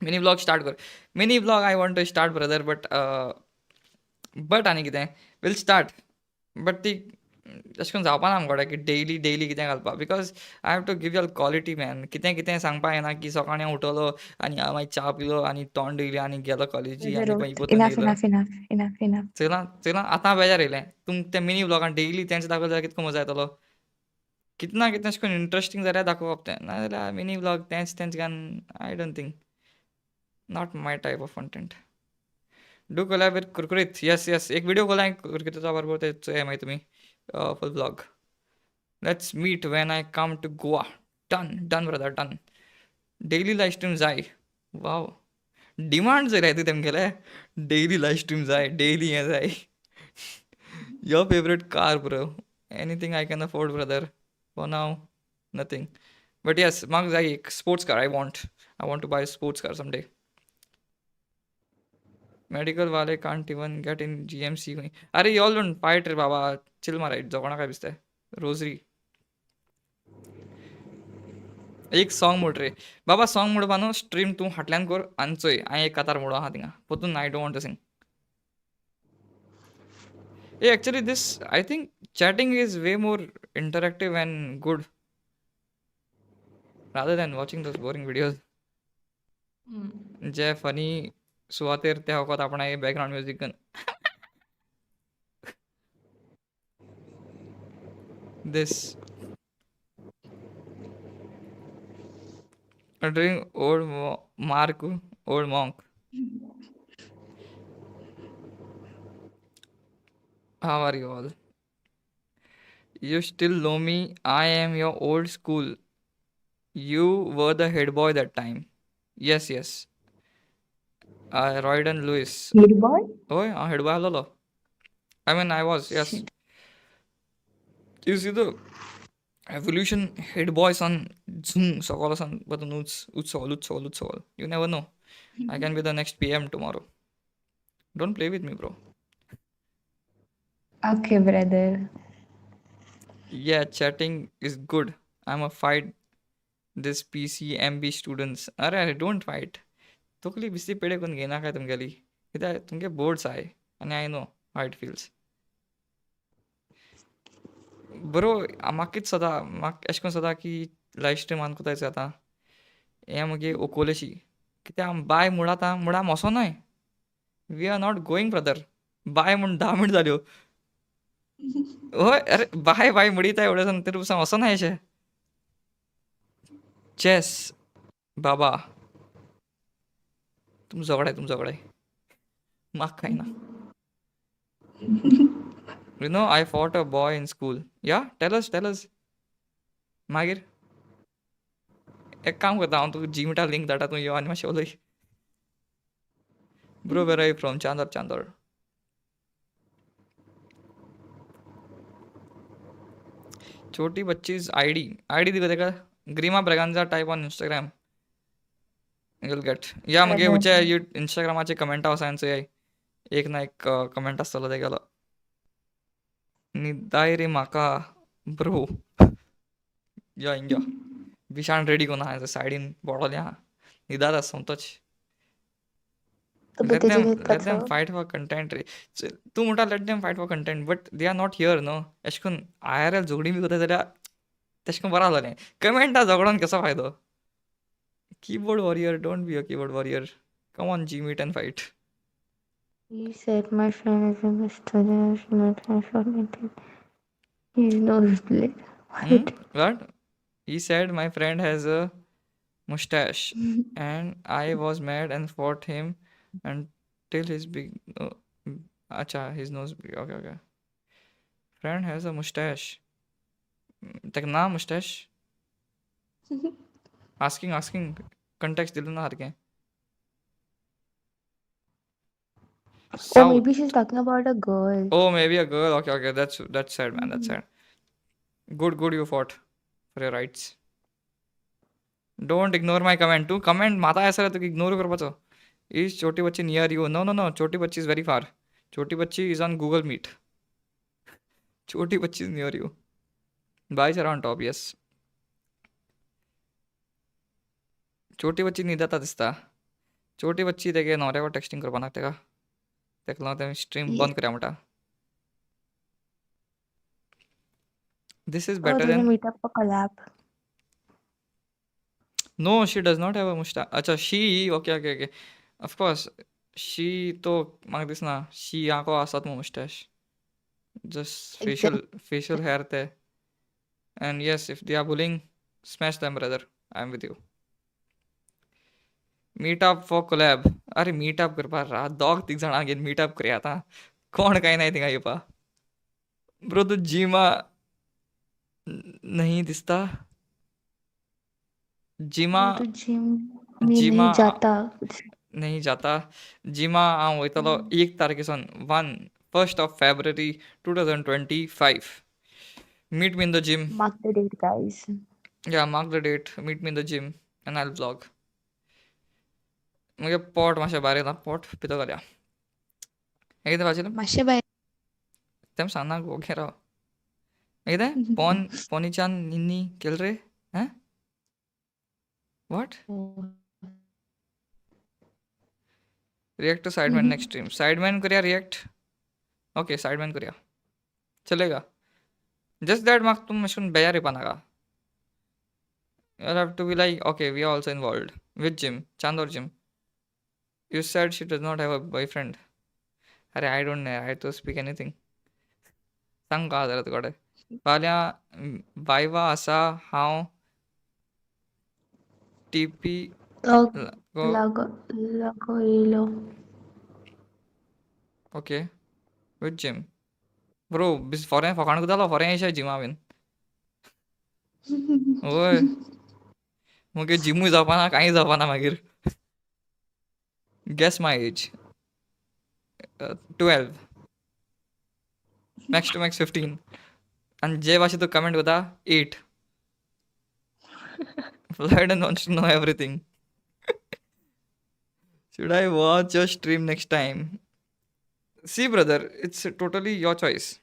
Mini blog start कर. Mini blog I want to start brother, but आनी कितें will start. But ती अशें करून जावपा ना आमकोडे की daily कितें घालपा, because I have to give you quality man. कितें सांगपा येना की सकाळीं हांव उठलो आनी हांव मागीर च्या पिलो आनी तोंड दिलें आनी गेलो कॉलेजी आनी मागीर पोतून इनफ येयलो. Enough enough enough. चला आतां बेजार येयलें. तुमकां तें मिनी ब्लॉगान डेली तेंच दाखयलें जाल्यार कितको मजा येतलो. कितें ना कितें अशें करून इंट्रस्टींग जाल्यार दाखोवप तें, नाजाल्यार मिनी ब्लॉग तेंच घान. I don't think, not my type of content. Do collab with कुरकुरीत. येस एक व्हिडिओ कोलाय कुरकुरीतचा बरोबर तेच हे माहिती तुम्ही full blog. Let's meet when I come to Goa. Done brother done. Daily live stream जाय. वाव, डिमांड जर आहे तेमगेले डेली लाईव्ह स्ट्रीम जाय, डेली हें जाय. Your favourite car bro. Anything I can afford brother. For now nothing. But yes, म्हाका जाय एक sports car. I want to buy sports car someday. Medical वाले can't even get in GMC. अरे y'all don't fight रे बाबा, chill मारायट. जोगोणा काय दिसते rosary. एक सॉंग मोड रे बाबा. सॉंग मोडपा न्हू स्ट्रीम तूं फाटल्यान कर आनी चोय. हांवें एक कातार मोडो आहा थिंगा पोतून. I don't want to sing. Actually this I think chatting is way more interactive and good rather than watching those boring videos जे फनी सुवातेर ते वखत आपण बॅकग्राउंड म्युझिक घालून this doing old Mark, old monk. How are you all? You still know me. I am your old school. You were the head boy that time. Yes. Royden Lewis. Head boy? Oh, head boy lolo. I mean, I was, yes. You see the evolution head boys on Zoom, Sokolasan, but Utsol. You never know. I can be the next PM tomorrow. Don't play with me, bro. Okay, brother. Yeah, chatting is good. I'm a fight this PCMB students. अरे don't fight. तोकली बिस्ती पेडे कोण घेना काय तुमगेली कित्याक तुमगे boards I आनी I know how it feels. बरो म्हाका अशें करून सदां की लायव्ह स्ट्रीमान कोतायचो आतां हें मुगे ओकोलेशी कित्याक बाय मुडां मुडां मोसो न्हय. We are not going brother. Bye म्हूण 10 मिनट जाल्यो. होय अरे बाय मुडीता एवढे सन तरी वचो न्हय अशें. चॅस बाबा तुम झगडाय म्हाका कांय ना. You know, I fought a boy in school. Yeah, tell us. मागीर एक काम करता हांव तुका जिमिटा लिंक धाडटा तूं यो आनी मातशें उलय. Bro where are you from? Chandor. छोटी बच्चीज आईडी दिको तेका. Greema Braganza type on Instagram. you'll get. या मुगे हुचे इंस्टाग्रामाचे कमेंटा वसायन चोय एक ना एक कमेंट आसतलो तेगेलो. निदाय रे म्हाका ब्रो. या हिंगा विशाण रेडी कोना हांवें सायडीन बोडोलें आहा. निदात आसा समतोच. Let them fight for content रे. तूं म्हणटा let them fight for content, but they are not here न्हू. अशें करून IRL झगडीं बी कोताय जाल्यार तेशें करून बरें जालें. कमेंटा झगडोन कसो फायदो. Keyboard warrior, don't be a keyboard warrior. Come on, G-Meet and fight. He said my friend is a Mr. His nose bleed. What? He said my friend has a mustache and I was mad and fought him until his big his nose big. Okay. Friend has a mustache. Tak na mustache? Asking context दिलं ना सारकें. Or maybe she's talking about a girl. Oh, maybe a girl. Okay. That's sad, man. That's sad. Good. You fought for your rights. Don't ignore my comment. तू comment माता ऐसा रहता कि ignore करपाचो. Is छोटी बच्ची near you? No. छोटी बच्ची is very far. छोटी बच्ची is on Google Meet. छोटी बच्ची is near you. Boys are on top. Yes. छोटी बच्ची निदाता दिसता. छोटी बच्ची तेगे न्हवऱ्याको टेक्स्टिंग करपा नाका तेका तेका लागून तें स्ट्रीम बंद करया म्हणटा. This is Oh, better they're than. gonna meet up for collab. No, she does not have a mustache. अच्छा, she. Okay. Of course, she तो म्हाका दिसना she हाको आसात मू mustache. Just facial hair ते. And yes, if they are bullying, smash them, brother. I'm with you. Meet up for collab. अरे meet up करपा रात दोग तीग जाणां घेवन meet up करया आतां. कोण काय नाही थिंगा येवपा. ब्रो तूं जिमा नहीं दिसता. जिमा वो तो जिम में जिमा नहीं जाता. नहीं जाता. जिमा हांव वयतलो 1 तारखेसून 1st of February 2025. Meet me in the gym. Mark the date, guys. Yeah, mark the date. Meet me in the gym and I'll vlog. मुगे पोट मातशें भायर येता. पोट पितो घालया. हें कितें वाचिलें? मातशें भायर. तें सांगना गो ओके राव. हें कितें? पोनीचान निन्नी केल रे? हैं? What? React to Sideman next stream. Sideman करिया react. Okay, Sideman करिया. चलेगा. Just that म्हाका तुम अशें बेजार येवपा नाका. You'll have to be like, okay, we are also involved. Which gym? Chandor gym. You said she does not have a boyfriend. अरे I don't know. I don't speak anything. सांग का जरा तुकडे. फाल्यां वायवा आसा हांव TP लागो येयलो. Okay. Which gym? Bro, फोरें फकाण जालो फोरें येयशे जिमा बीन. ओय. मुगे जिमूय जावपा ना कांय जावपा ना मागीर. Guess my age. 12. Max to max 15. And जे भाशे तू कमेंट करता 8. Floyd wants to know everything. Should I watch your stream next time? See, brother, it's totally your choice.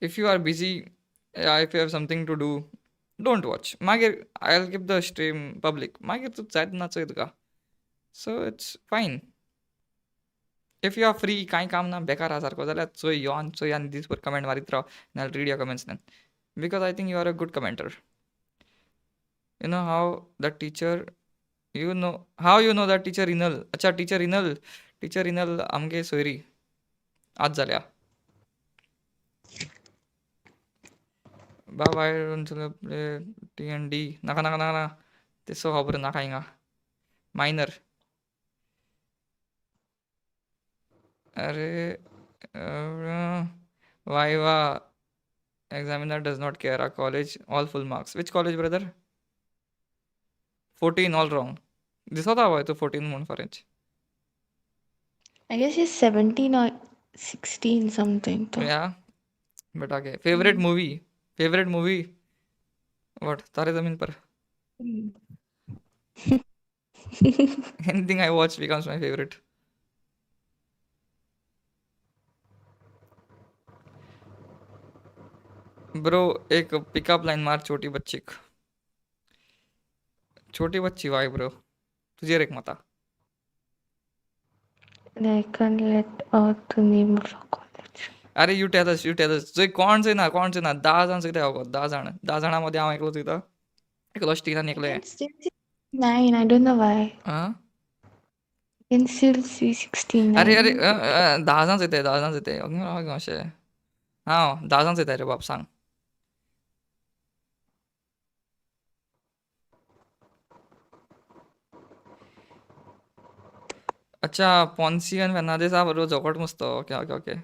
If you are busy, if you have something to do, don't watch. Magir, I'll keep the stream public. Magir, tu जायत नाचो तुका. So it's fine. If you are free, कांय काम ना बेकार आहा सारको जाल्यार चोय यो आनी दीसभर कमेंट मारीत Rao and I'll read your comments then. Because I think you are a good commenter. You know how that teacher, how you know that teacher Inal? अच्छा teacher Inal आमगे सोयरी आज जाल्या. Bye bye, don't play T&D. Naka. This so hober naka inga. Minor. Arre, Viva. Examiner does not care. Our college, all full marks. Which college, brother? 14, all wrong. This was how I to 14 moon for inch. I guess he's 17 or 16 something. तो. Yeah. But okay. Favorite movie? What? Tare Zameen Par. Anything I watch becomes my favorite. Bro, एक pickup line मार छोटी बच्ची Y bro तुझे rake मता. I can't let out the name of our college. अरे you tell us. जो कोण से ना 10 जाण सगळे हांव 10 जाणांमध्ये हांव एकलोच वयता. एकलो स्टीनान एकलो हे. 9, I don't know why. आं? Can still see 16. अरे 10 जाण येते अशें. हांव 10 जाण येता रे बाप सांग. अच्छा Ponzi and Fernandez are bro जोकट मस्त. Okay.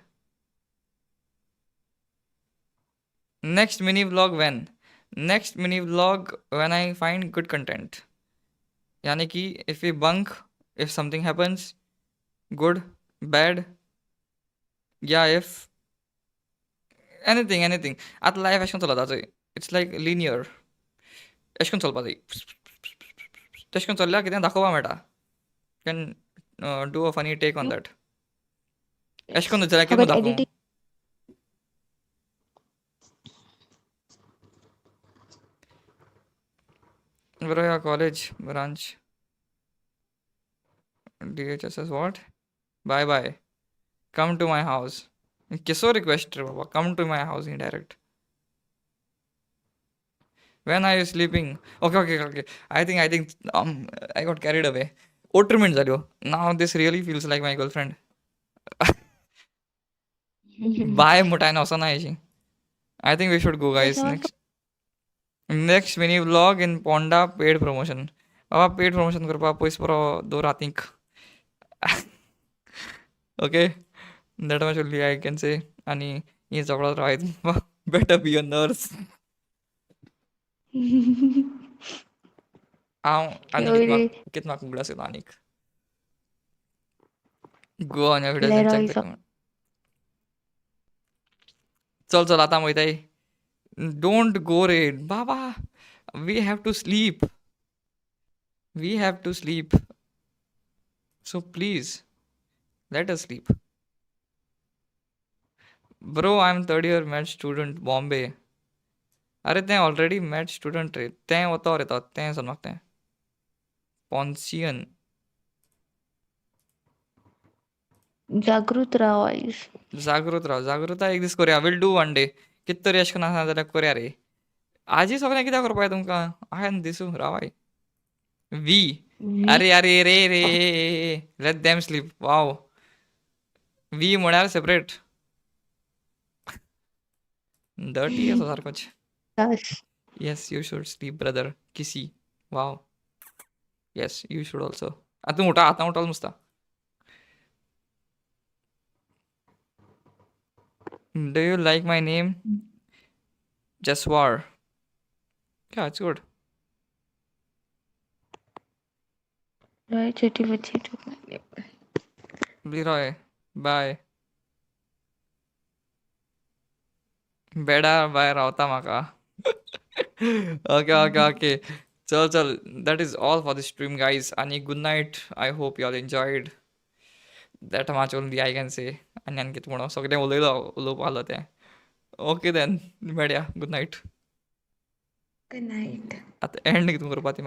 Next mini vlog when? Next mini vlog when I find good content. यानी कि if we bunk, if something happens, good, bad, yeah, if anything. आता life अशें करून चलता चोय. It's like linear. अशें करून चलपा जाय. तशें करून चल्ल्यार कितें दाखोवपा मेळटा. Can do a funny take on that. अशें करून चल्ल्यार कितें दाखोवं. Bro, your college branch. DHS says what? Bye bye. Come to my house. किसो request रे बाबा? Come to my house indirect. When are you sleeping? Okay. I think I got carried away. Otriment झालो. Now this really feels like my girlfriend. Bye मुठायन असं नाही. I think we should go, guys. Next mini vlog in Ponda paid promotion. Baba paid promotion करपा पयस बरो दवर हातीक. Okay, that much only I can say. आणि ही जवळ राहायचं. Better be a nurse. आणि कितना कुंगला से Dainik. Go on your videos and check the comment. चल आता मोहिताई. Don't go raid. Baba, we have to sleep. So please, let us sleep. Bro, I'm third year med student, Bombay. अरे तें already med student रे. तें होता रे तें समझते हैं. Poncian. जागृत राहा आयुष. जागृता एक दीस करूया. Will do one day. कित तरी अशें करून आसा जाल्यार करूया रे. आजी सगळें कित्याक करपाक तुमकां? हांवें दिसूं रावाय. वी अरे रे let them sleep. Wow. We म्हळ्यार सेपरेट. डर्टी असो सारकोच. Yes you should sleep brother. किसी. Wow. Yes you should also. आतां उठा नुसता. Do you like my name? Jaswar. Yeah, it's good. Roy Chetty took my name. Leroy. Bye. Beda bye रावता म्हाका. Okay. चल. That is all for the stream, guys. आणि good night. I hope you all enjoyed. That much only I can say. आणि आणखी म्हणून सगळें उलोवपाक आलो तें. Okay then. मेळया. Good night. Good night. आतां एंड कितें करपा ती